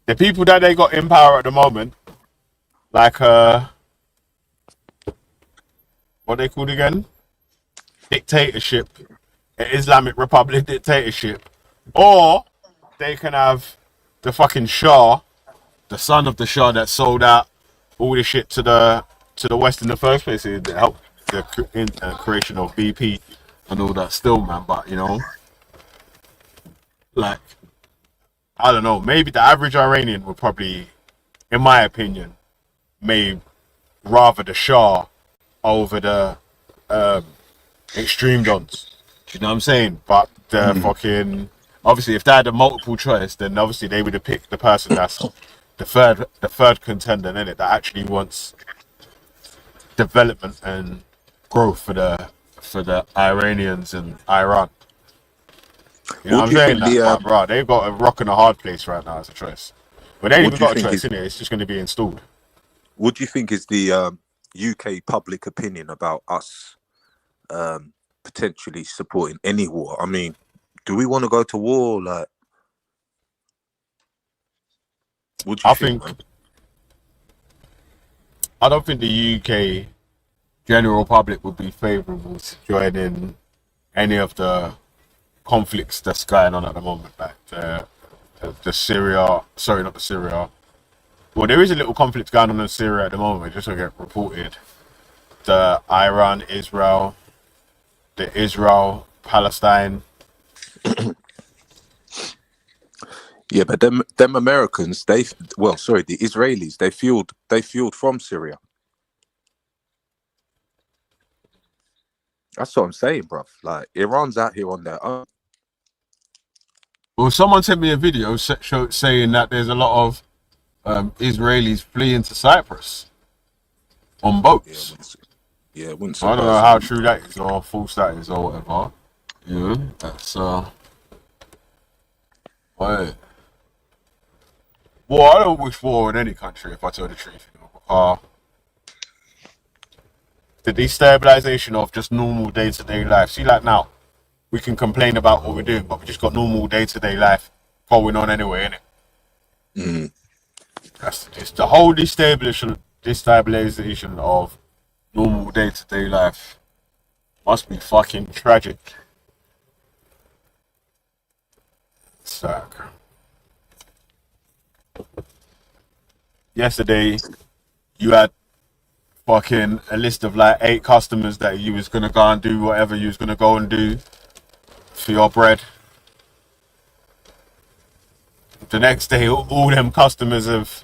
the people that they got in power at the moment, like what they called again? Dictatorship, Islamic Republic dictatorship, or they can have the fucking Shah, the son of the Shah that sold out all this shit to the West in the first place. It helped the creation of BP and all that still, man. But like, I don't know, maybe the average Iranian would probably, in my opinion, may rather the Shah over the extreme dons. You know what I'm saying? But the fucking, obviously, if they had a multiple choice, then obviously they would have picked the person that's the third contender in it, that actually wants development and growth for the Iranians and Iran. You know what I'm saying? But, bro, they've got a rock and a hard place right now as a choice. But they ain't even got a choice in it. It's just going to be installed. What do you think is the UK public opinion about us potentially supporting any war? I mean, do we want to go to war? Like, what do you think? I don't think the UK general public would be favourable to joining any of the conflicts that's going on at the moment, like the Syria. Sorry, not the Syria. Well, there is a little conflict going on in Syria at the moment, just to get reported. The Iran-Israel, the Israel-Palestine. Yeah, but them Americans, the Israelis, they fueled from Syria. That's what I'm saying, bruv. Like, Iran's out here on their own. Well, someone sent me a video saying that there's a lot of Israelis fleeing to Cyprus on boats. Yeah, it wouldn't I don't know how true that is or false that is or whatever. Yeah, that's wait. Well, I don't wish war in any country, if I tell the truth. The destabilization of just normal day-to-day life. See, like now, we can complain about what we're doing, but we just got normal day-to-day life going on anyway, innit? It's the whole destabilization of normal day-to-day life must be fucking tragic. Suck. Yesterday, you had fucking a list of like 8 customers that you was gonna go and do whatever you was gonna go and do for your bread. The next day, all them customers have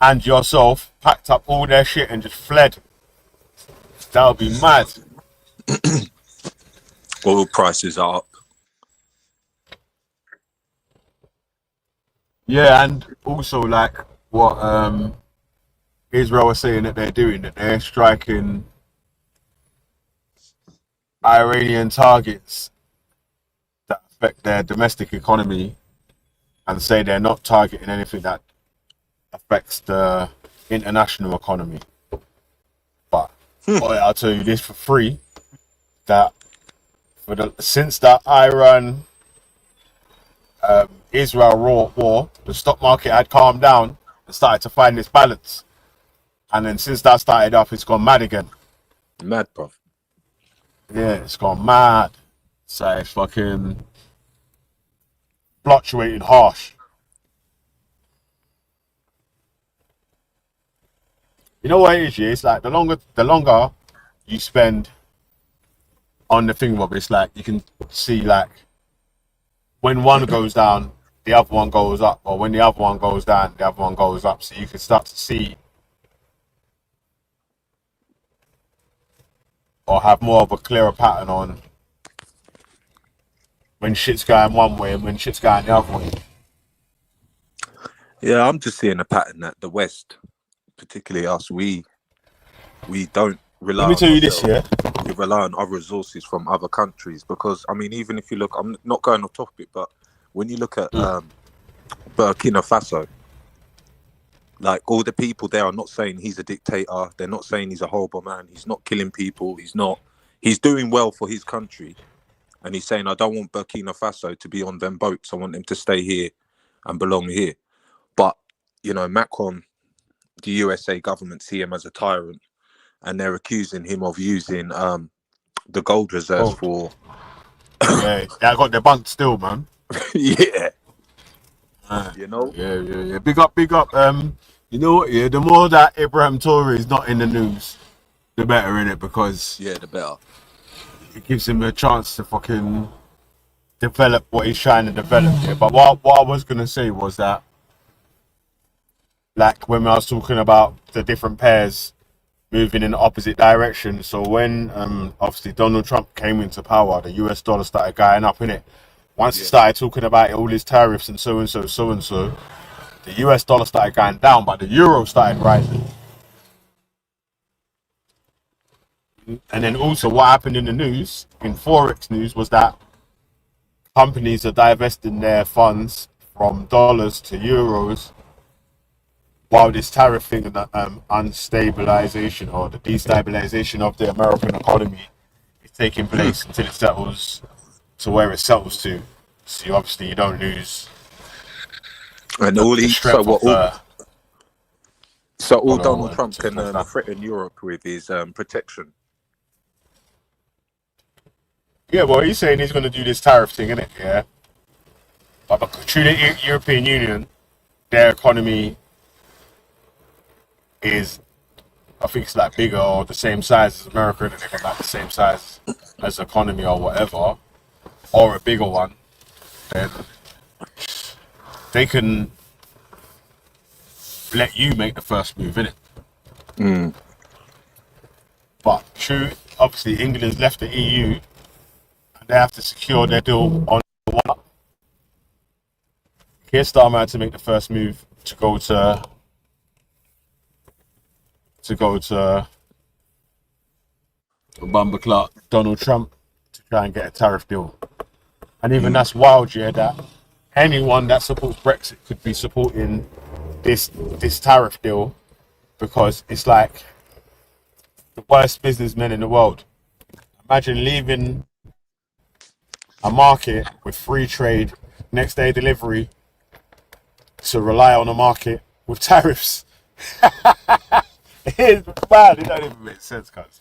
and yourself packed up all their shit and just fled. That would be mad. Oil prices are up. Yeah, and also like what Israel was saying that they're doing, that they're striking Iranian targets that affect their domestic economy, and say they're not targeting anything that affects the international economy. But boy, I'll tell you this for free, that since that Iran Israel war, the stock market had calmed down and started to find its balance. And then since that started off, it's gone mad again. Mad, bro. Yeah, it's gone mad. So it's fucking fluctuating harsh. You know what it is, yeah? It's like the longer you spend on the thing, Rob, it's like you can see like when one goes down, the other one goes up, or when the other one goes down, the other one goes up. So you can start to see or have more of a clearer pattern on when shit's going one way and when shit's going the other way. Yeah, I'm just seeing a pattern that the West, particularly us, we don't rely. Let me tell you this, yeah. We rely on other resources from other countries because, I mean, even if you look, I'm not going off topic, but when you look at Burkina Faso, like all the people there are not saying he's a dictator. They're not saying he's a horrible man. He's not killing people. He's doing well for his country. And he's saying, I don't want Burkina Faso to be on them boats. I want them to stay here and belong here. But, you know, Macron, the USA government see him as a tyrant, and they're accusing him of using the gold reserves for... Yeah, I got the bunk still, man. Yeah. You know? Yeah. Big up. You know what, yeah, the more that Ibrahim Toure is not in the news, the better, innit? Because... Yeah, the better. It gives him a chance to fucking develop what he's trying to develop. Yeah. But what I was going to say was that, like, when I was talking about the different pairs moving in the opposite direction. So when obviously Donald Trump came into power, the US dollar started going up, innit? Once he started talking about all his tariffs and so and so, the US dollar started going down, but the euro started rising. And then also what happened in the news, in Forex news, was that companies are divesting their funds from dollars to euros while this tariff thing and the unstabilization or the destabilization of the American economy is taking place until it settles to where it settles to. So obviously you don't lose. And all Donald Trump can threaten Europe with is protection. Yeah, well, he's saying he's going to do this tariff thing, innit? Yeah. But through the European Union, their economy is, I think it's like bigger or the same size as America, and they've got like the same size as economy or whatever, or a bigger one, then they can let you make the first move, innit? But true, obviously England's left the EU, and they have to secure their deal on one. Keir Starmer had to make the first move to go to Bumberclark Donald Trump to try and get a tariff deal. And even that's wild, yeah, that anyone that supports Brexit could be supporting this tariff deal, because it's like the worst businessmen in the world. Imagine leaving a market with free trade, next day delivery, to rely on a market with tariffs. It's bad. It don't even make sense, cuz.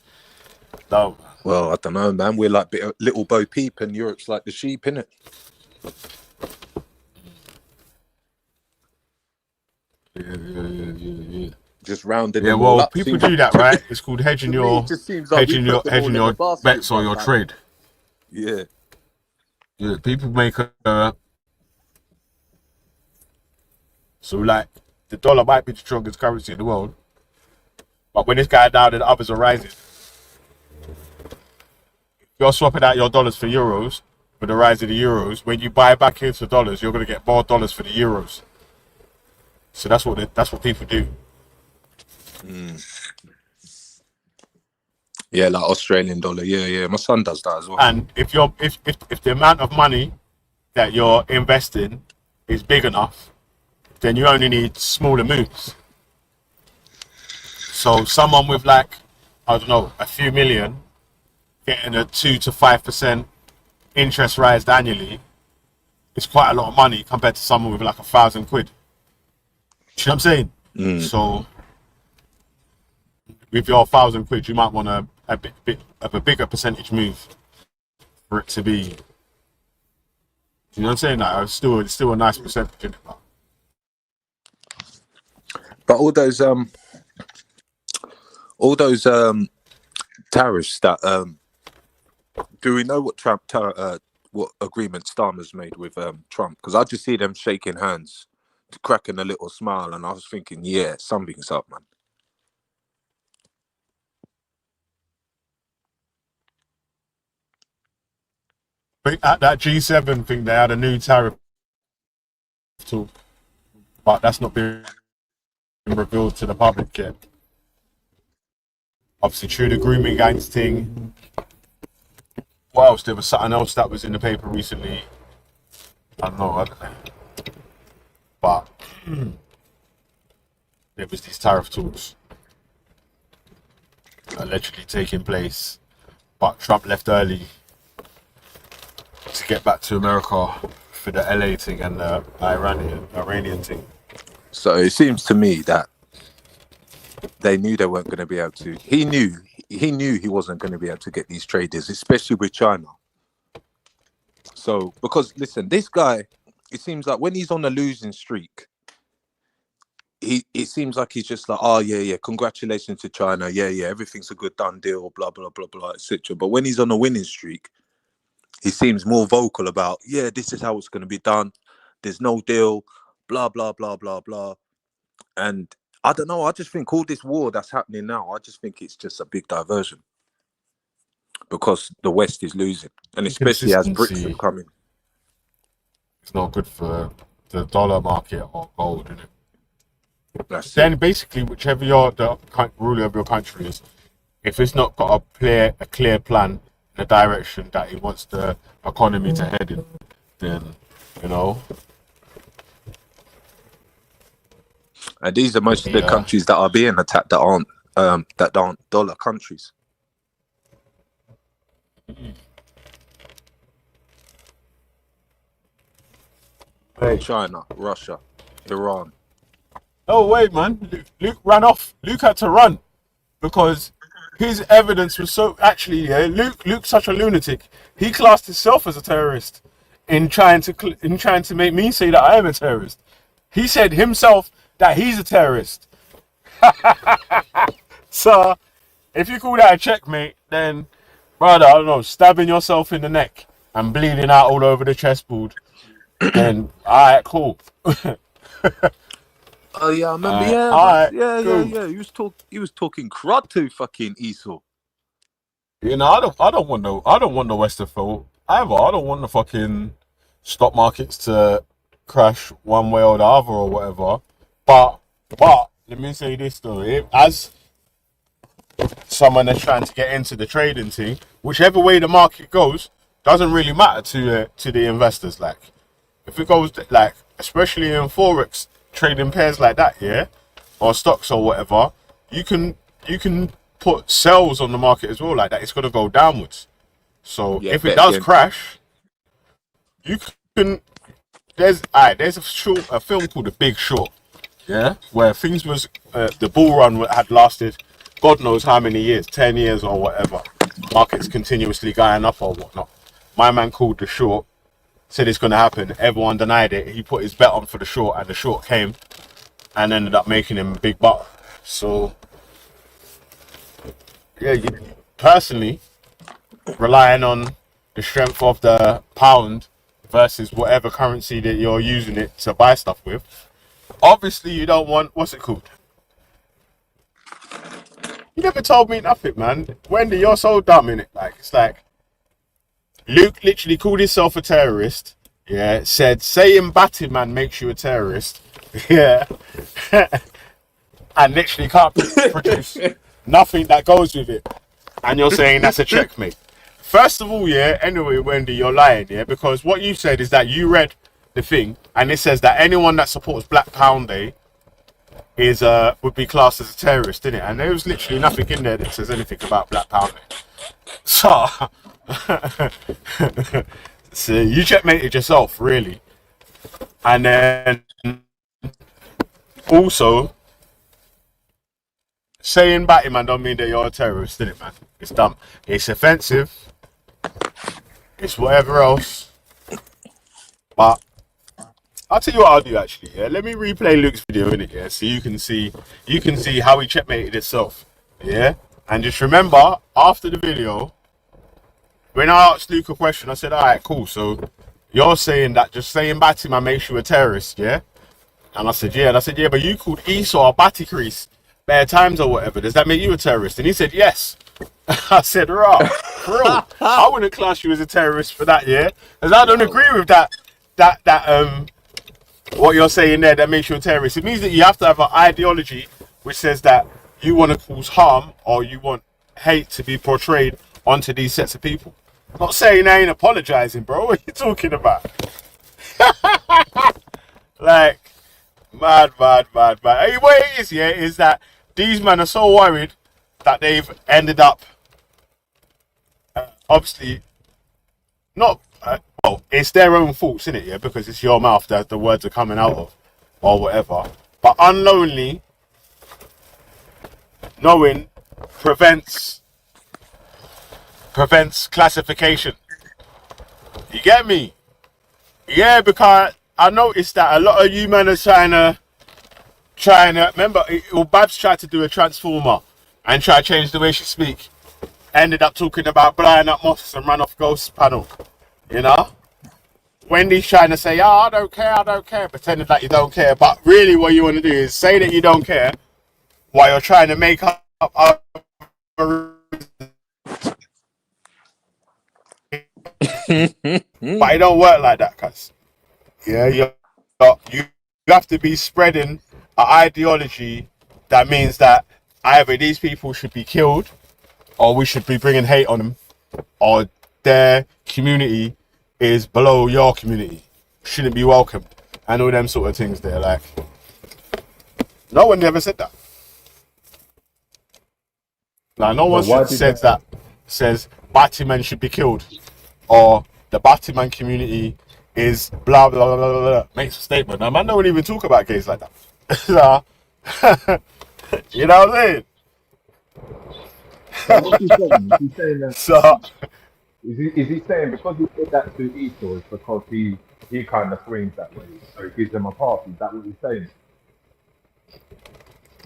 No, man. Well, I don't know, man. We're like little Bo Peep, and Europe's like the sheep, innit? Yeah. Just rounding. Yeah, well, people do that, right? It's called hedging your bets or your trade. Yeah. Yeah, people make so like the dollar might be the strongest currency in the world, but when this guy down and others are rising, you're swapping out your dollars for euros with the rise of the euros. When you buy back into dollars, you're going to get more dollars for the euros. So that's what people do. Yeah, like Australian dollar. Yeah. My son does that as well. And if the amount of money that you're investing is big enough, then you only need smaller moves. So someone with like, I don't know, a few million getting a 2 to 5% interest rise annually is quite a lot of money compared to someone with like 1,000 quid. Do you know what I'm saying? So with your 1,000 quid, you might want a bit of a bigger percentage move for it to be. You know what I'm saying? Like, it's still a nice percentage in it. But all those tariffs that do we know what agreement Starmer's made with Trump? Because I just see them shaking hands, cracking a little smile, and I was thinking, yeah, something's up, man. At that G7 thing, they had a new tariff talk, but that's not been revealed to the public yet. Obviously, through the grooming gangs thing. What else? There was something else that was in the paper recently. I don't know. But there was these tariff talks allegedly taking place, but Trump left early to get back to America for the LA thing and the Iranian thing. So it seems to me that they knew they weren't going to be able to. He knew he wasn't going to be able to get these trade deals, especially with China. So, because listen, this guy, it seems like when he's on a losing streak, it seems like he's just like, oh yeah, congratulations to China, yeah, everything's a good done deal, blah blah blah blah, etc. But when he's on a winning streak, he seems more vocal about, yeah, this is how it's going to be done. There's no deal, blah blah blah blah blah, and I don't know. I just think all this war that's happening now, I just think it's just a big diversion because the West is losing, and especially as BRICS have come in. It's not good for the dollar market or gold, isn't it? Then basically, whichever the ruler of your country is, if it's not got a clear plan, the direction that he wants the economy to head in, then And these are most of the countries that are being attacked that aren't dollar countries. Hey. China, Russia, Iran. Oh wait, man! Luke ran off. Luke had to run because his evidence was so. Actually, Luke's such a lunatic. He classed himself as a terrorist in trying to make me say that I am a terrorist. He said himself that he's a terrorist. So, if you call that a checkmate, then, brother, I don't know, stabbing yourself in the neck and bleeding out all over the chessboard, then, alright, cool. Oh yeah, I remember. Yeah. He was talking crud to fucking Esau. I don't want the West to fall. Either I don't want the fucking stock markets to crash one way or the other or whatever. But let me say this though, as someone that's trying to get into the trading thing, whichever way the market goes doesn't really matter to the investors. Like, if it goes like, especially in forex trading pairs like that, or stocks or whatever, you can put sells on the market as well like that. It's gonna go downwards. So if it does crash, you can. There's a film called The Big Short, where things was the bull run had lasted God knows how many years, 10 years or whatever. Markets continuously going up or whatnot. My man called the short, said it's going to happen. Everyone denied it. He put his bet on for the short, and the short came and ended up making him a big buck. So, personally, relying on the strength of the pound versus whatever currency that you're using it to buy stuff with, Obviously, you don't want, what's it called? You never told me nothing, man. Wendy, you're so dumb, innit? Like, it's like, Luke literally called himself a terrorist. Yeah, said, saying Batman makes you a terrorist. Yeah. And literally can't produce nothing that goes with it. And you're saying that's a checkmate. First of all, yeah, anyway, Wendy, you're lying, yeah, because what you said is that you read the thing, and it says that anyone that supports Black Pound Day is would be classed as a terrorist, innit? And there was literally nothing in there that says anything about Black Pound Day. So, so you checkmated yourself, really. And then also, saying Batman don't mean that you're a terrorist, innit, man? It's dumb. It's offensive. It's whatever else. But I'll tell you what I'll do actually, yeah. Let me replay Luke's video in it, yeah, so you can see how he checkmated himself. Yeah? And just remember, after the video, when I asked Luke a question, I said, alright, cool, so you're saying that just saying Batman makes you a terrorist, yeah? And I said, yeah. And I said, yeah, but you called Esau a batty crease bare times or whatever. Does that make you a terrorist? And he said, yes. I said, rah, bro, I wouldn't class you as a terrorist for that, yeah? Because I don't agree with that, what you're saying there that makes you a terrorist. It means that you have to have an ideology which says that you want to cause harm or you want hate to be portrayed onto these sets of people. I'm not saying I ain't apologizing, bro. What are you talking about? Like, mad. Hey, what it is, yeah, is that these men are so worried that they've ended up, obviously, not, well, it's their own faults, innit, yeah, because it's your mouth that the words are coming out of, or whatever. But unknowingly, knowing prevents classification. You get me? Yeah, because I noticed that a lot of you men are trying to remember, Babs tried to do a transformer and try to change the way she speak. Ended up talking about blowing up mosques and ran off Ghost panel. You know? Wendy's trying to say, I don't care, pretending that you don't care. But really what you want to do is say that you don't care while you're trying to make up but it don't work like that, cuz. Yeah, you have to be spreading an ideology that means that either these people should be killed or we should be bringing hate on them, or their community is below your community, shouldn't be welcomed, and all them sort of things there. Like, no one ever said that. Like, no one says Batman should be killed, or the Batman community is blah blah blah blah blah. Makes a statement. Now, man, don't even talk about gays like that. So, you know what I'm saying? What's he saying? Is he saying that? So, Is he saying because he did that to Esau, it's because he kind of swings that way, so he gives them a pass? Is that what he's saying?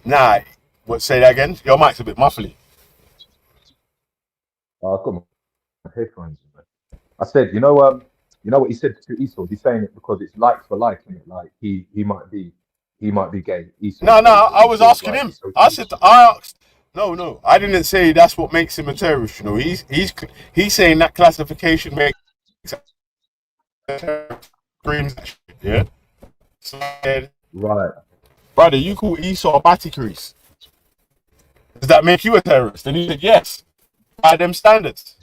nah. What? Say that again. Your mic's a bit muffly. I've got my headphones. I said, you know what he said to Esau? He's saying it because it's like for like, isn't it? Like he might be gay. Esau No, I was asking him. I asked. No, I didn't say that's what makes him a terrorist. You know, he's saying that classification makes yeah. So, right, brother, you call Esau a batty crease. Does that make you a terrorist? And he said yes, by them standards.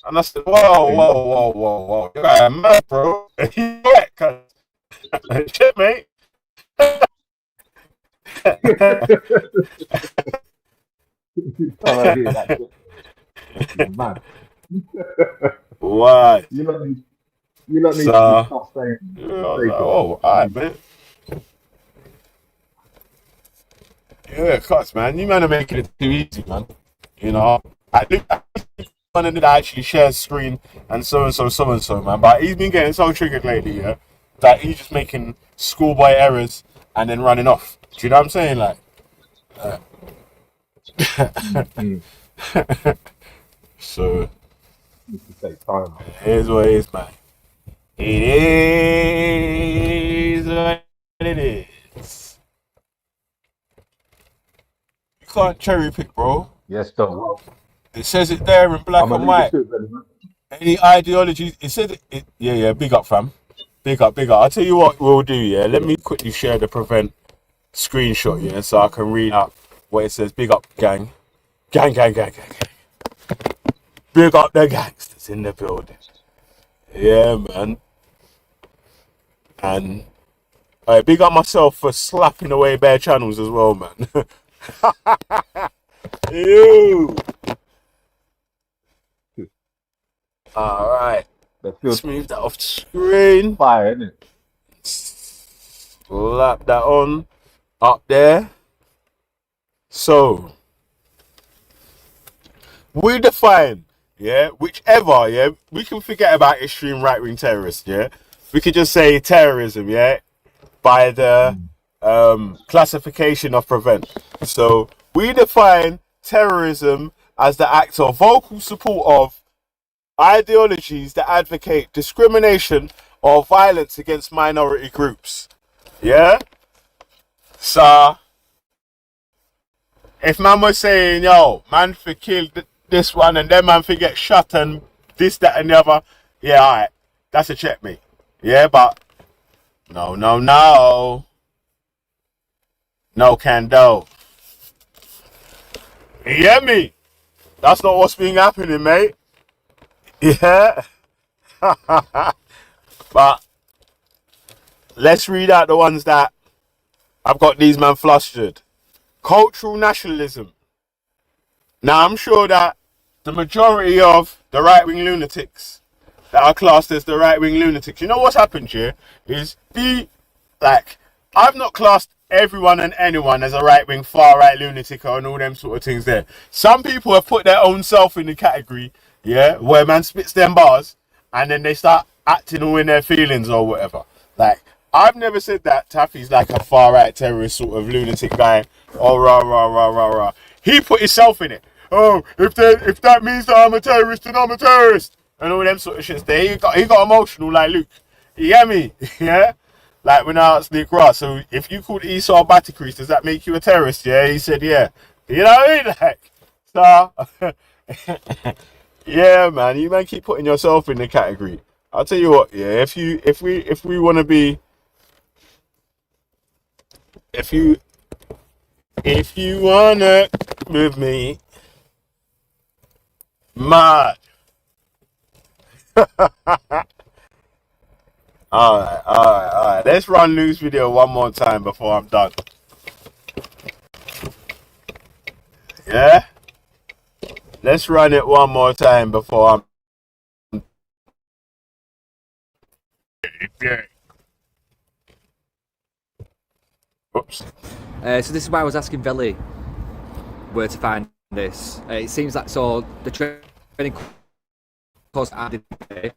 And I said, whoa, you got mad, bro. And he went, cuz shit, mate. man. What? You let me stop saying. Oh, alright, man. Yeah, cuts, man. You men are making it too easy, man. You know, I think one that actually shares screen and so and so, man. But he's been getting so triggered lately, yeah, that he's just making schoolboy errors and then running off. Do you know what I'm saying? Like, so here's what it is, man. It is what it is. You can't cherry pick, bro. Yes, so well, It says it there in black I'm gonna and leave you white. to it, Velle. Any ideologies? It said it. Yeah, yeah. Big up, fam. Big up, big up. I'll tell you what we'll do. Yeah, let me quickly share the prevent screenshot. Yeah, so I can read out what it says. Big up, gang. Gang, gang, gang, gang, gang. Big up the gangsters in the building. Yeah, man. And I big up myself for slapping away bare channels as well, man. Ew. All right. Let's Let's feel move that off the screen. fire, innit? Slap that on up there. So we define, yeah, whichever, yeah, we can forget about extreme right wing terrorists, yeah. We could just say terrorism, yeah, by the classification of prevent. So we define terrorism as the act of vocal support of ideologies that advocate discrimination or violence against minority groups. Yeah? So if man was saying, yo, man for kill this one and then man for get shot and this, that and the other, yeah, alright. That's a checkmate. Yeah, but no, no, no. No can do. You hear me? That's not what's been happening, mate. Yeah. But let's read out the ones that I've got these man flustered. Cultural nationalism. Now I'm sure that the majority of the right-wing lunatics that are classed as the right-wing lunatics, you know what's happened here is I've not classed everyone and anyone as a right-wing far-right lunatic and all them sort of things there. Some people have put their own self in the category, yeah, where man spits them bars and then they start acting all in their feelings or whatever. Like, I've never said that Taffy's like a far-right terrorist sort of lunatic guy. Oh, rah, rah, rah, rah, rah. He put himself in it. Oh, if that means that I'm a terrorist, then I'm a terrorist. And all them sort of shits there. He got emotional like Luke. You get me? Yeah? Like when I asked Luke Ross, so if you called Esau Batacrease, does that make you a terrorist? Yeah, he said, yeah. You know what I mean? Like, so, yeah, man, you man keep putting yourself in the category. I'll tell you what, yeah, if we want to be, if you wanna with me, mad. Alright. Let's run Luke's video one more time before I'm done. Yeah? Let's run it one more time before I'm... Oops. So this is why I was asking Velle where to find this. It seems like the training course I did today,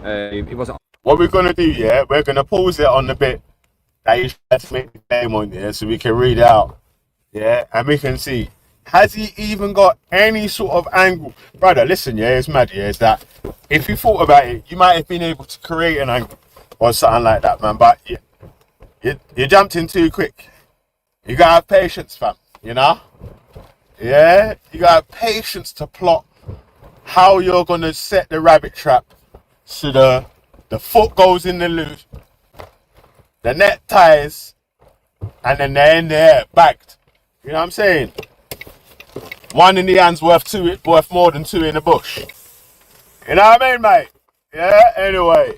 it wasn't. What we're gonna do, yeah, we're gonna pause it on the bit that you tried to make the name on, yeah, so we can read it out, yeah, and we can see. Has he even got any sort of angle? Brother, listen, yeah, it's mad, yeah, is that if you thought about it, you might have been able to create an angle or something like that, man, but you jumped in too quick. You gotta have patience, fam, you know? Yeah, you gotta have patience to plot how you're gonna set the rabbit trap so the foot goes in the loop, the net ties, and then they're in there bagged. You know what I'm saying? One in the hand's worth more than two in the bush. You know what I mean, mate? Yeah, anyway.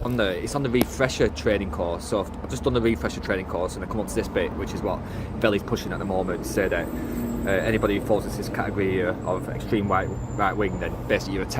It's on the refresher training course, so I've just done the refresher training course and I come on to this bit, which is what Velle's pushing at the moment, to say that anybody who falls into this category of extreme right wing, then basically you're a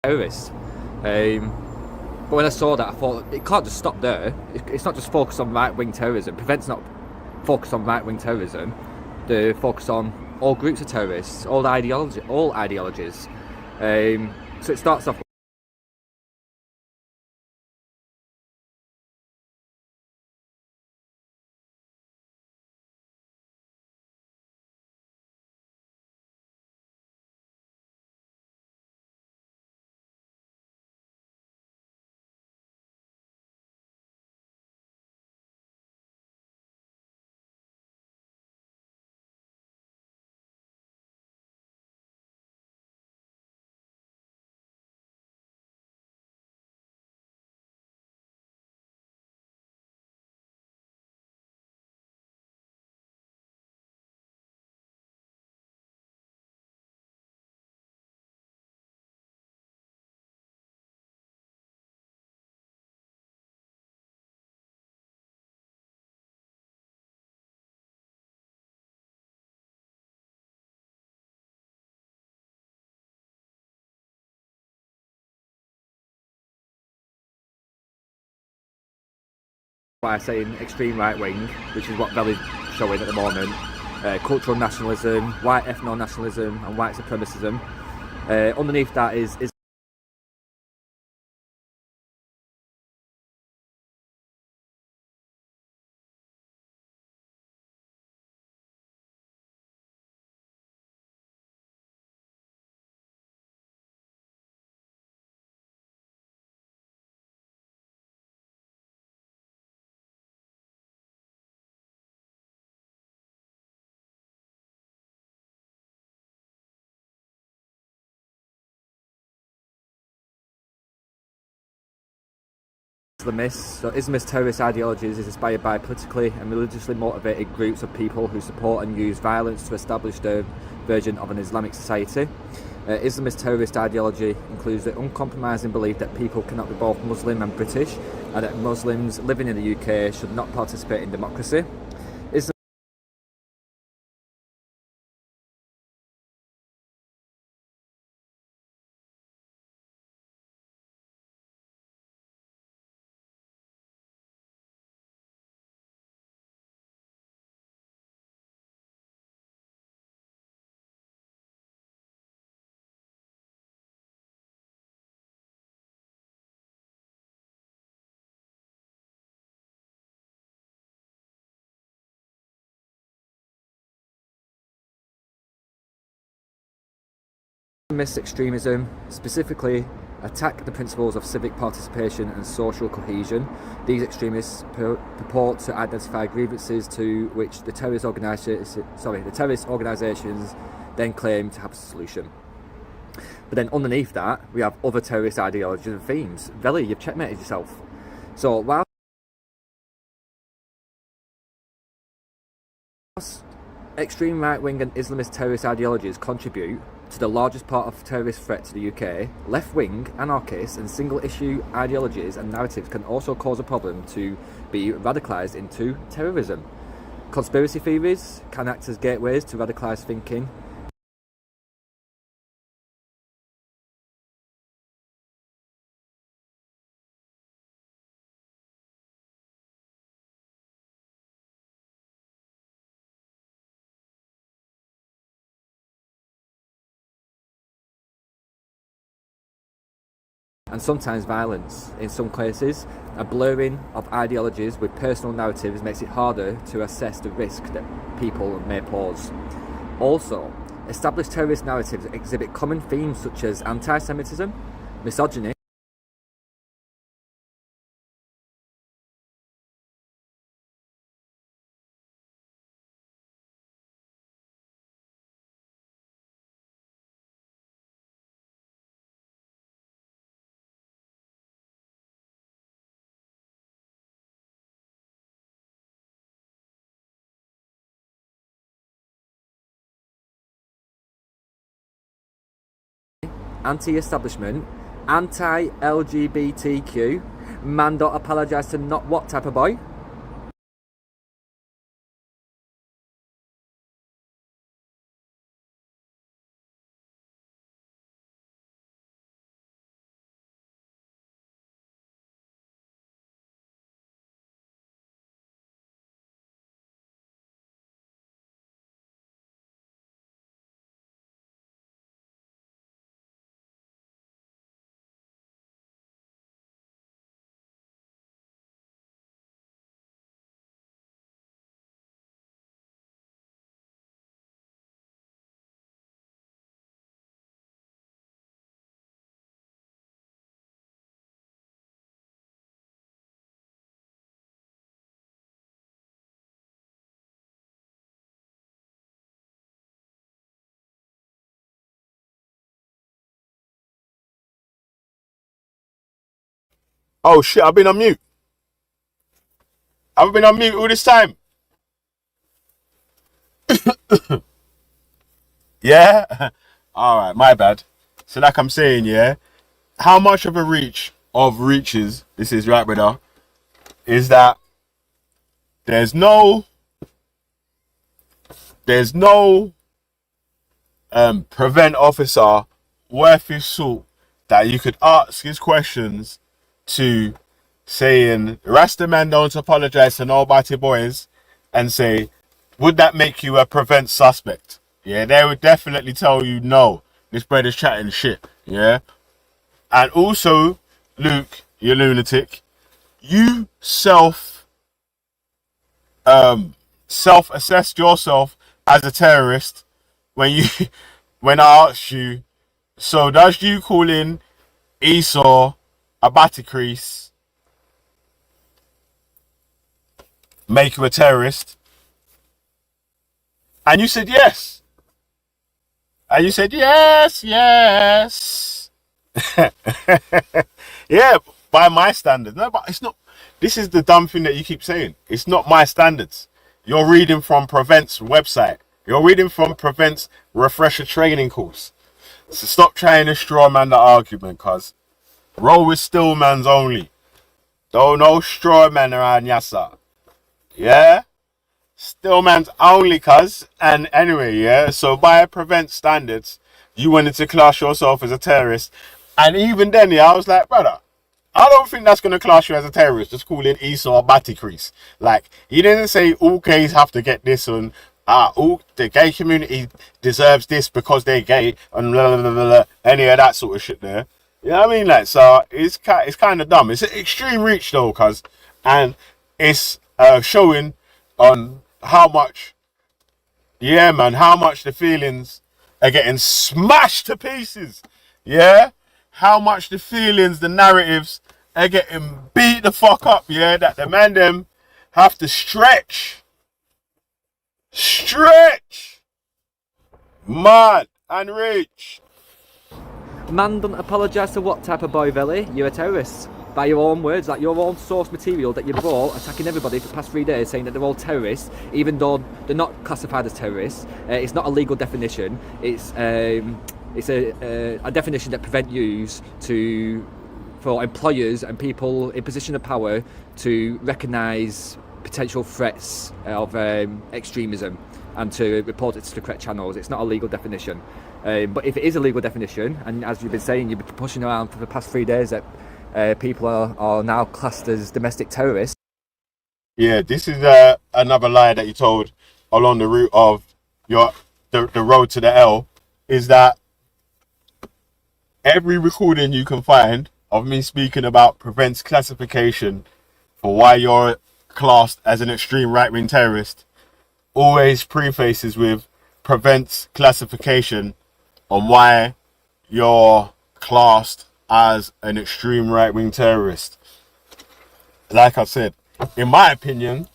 terrorists. But when I saw that, I thought it can't just stop there. It's not just focused on right-wing terrorism. Prevent's not focused on right-wing terrorism. They focus on all groups of terrorists, all ideologies. So it starts off by saying extreme right-wing, which is what Velle's showing at the moment. Cultural nationalism, white ethno-nationalism and white supremacism. Underneath that is Islamists. So Islamist terrorist ideologies is inspired by politically and religiously motivated groups of people who support and use violence to establish their version of an Islamic society. Islamist terrorist ideology includes the uncompromising belief that people cannot be both Muslim and British, and that Muslims living in the UK should not participate in democracy. Islamist extremism specifically attack the principles of civic participation and social cohesion. These extremists purport to identify grievances to which the terrorist organisations then claim to have a solution. But then underneath that, we have other terrorist ideologies and themes. Velle, you've checkmated yourself. So whilst extreme right-wing and Islamist terrorist ideologies contribute to the largest part of terrorist threat to the UK, left-wing, anarchist and single-issue ideologies and narratives can also cause a problem to be radicalised into terrorism. Conspiracy theories can act as gateways to radicalised thinking. And sometimes violence. In some cases, a blurring of ideologies with personal narratives makes it harder to assess the risk that people may pose. Also, established terrorist narratives exhibit common themes such as anti-Semitism, misogyny, anti-establishment, anti-LGBTQ, man don't apologise to not what type of boy? Oh shit, I've been on mute. I've been on mute all this time. Yeah? Alright, my bad. So like I'm saying, yeah, how much of a reach of reaches, this is right, brother, is that there's no prevent officer worth his salt that you could ask his questions to, saying Rasta man don't apologize to nobody boys, and say, would that make you a prevent suspect? Yeah, they would definitely tell you no. This brother's chatting shit. Yeah. And also, Luke, you lunatic, you self-assessed yourself as a terrorist when you when I asked you, so does you calling Esau a Batacrease make you a terrorist? And you said yes. And you said yes, yes. Yeah, by my standards. No, but it's not. This is the dumb thing that you keep saying. It's not my standards. You're reading from Prevent's website. You're reading from Prevent's refresher training course. So stop trying to straw man the argument, cuz. Roll with Stillmans only. Don't no straw man around yassa. Yeah? Stillman's only, cuz. And anyway, yeah, so by Prevent standards, you wanted to class yourself as a terrorist. And even then, yeah, I was like, brother, I don't think that's going to class you as a terrorist, just calling Esau a Batacrease. Like, he didn't say all gays have to get this, and all the gay community deserves this because they're gay, and blah, blah, blah, blah, any of that sort of shit there. You know what I mean? Like, so it's kind of dumb. It's an extreme reach though, cuz, and it's showing on how much, yeah, man, how much the feelings are getting smashed to pieces. Yeah, how much the feelings, the narratives are getting beat the fuck up. Yeah, that the man them have to stretch, mad and reach. Man don't apologise to what type of boy, Velle? You're a terrorist. By your own words, like your own source material that you brought, attacking everybody for the past 3 days, saying that they're all terrorists, even though they're not classified as terrorists. It's not a legal definition. It's a definition that Prevent use for employers and people in position of power to recognise potential threats of extremism and to report it to the correct channels. It's not a legal definition. But if it is a legal definition, and as you've been saying, you've been pushing around for the past 3 days that people are now classed as domestic terrorists. Yeah, this is another lie that you told along the route of the road to the L, is that every recording you can find of me speaking about Prevent's classification for why you're classed as an extreme right-wing terrorist always prefaces with Prevent's classification on why you're classed as an extreme right-wing terrorist. Like I said, in my opinion,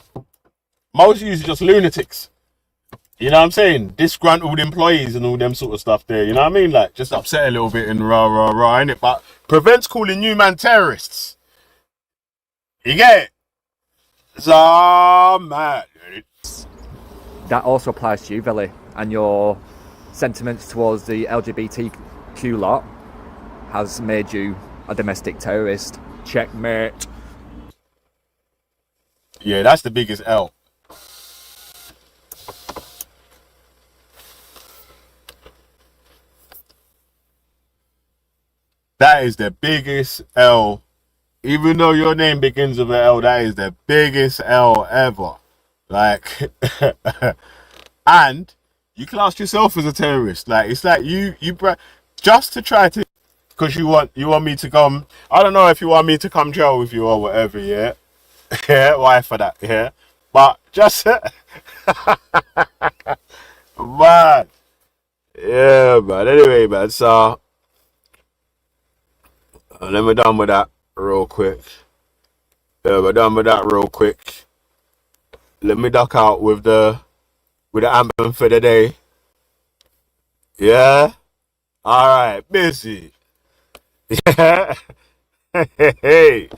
most of you are just lunatics. You know what I'm saying? Disgruntled employees and all them sort of stuff there. You know what I mean? Like, just upset a little bit and rah, innit? But Prevent's calling you man terrorists. You get it? So mad. That also applies to you, Velle, and your sentiments towards the LGBTQ lot has made you a domestic terrorist. Checkmate. Yeah, that's the biggest L. That is the biggest L. Even though your name begins with an L, that is the biggest L ever. Like, and you classed yourself as a terrorist. Like, it's like you just to try to, because you want me to come. I don't know if you want me to come jail with you or whatever. Yeah, yeah. Why for that? Yeah, but just man. Yeah, man. Anyway, man. So let me done with that real quick. Let me duck out with the anthem for the day. Yeah. All right. Busy. Yeah. Hey,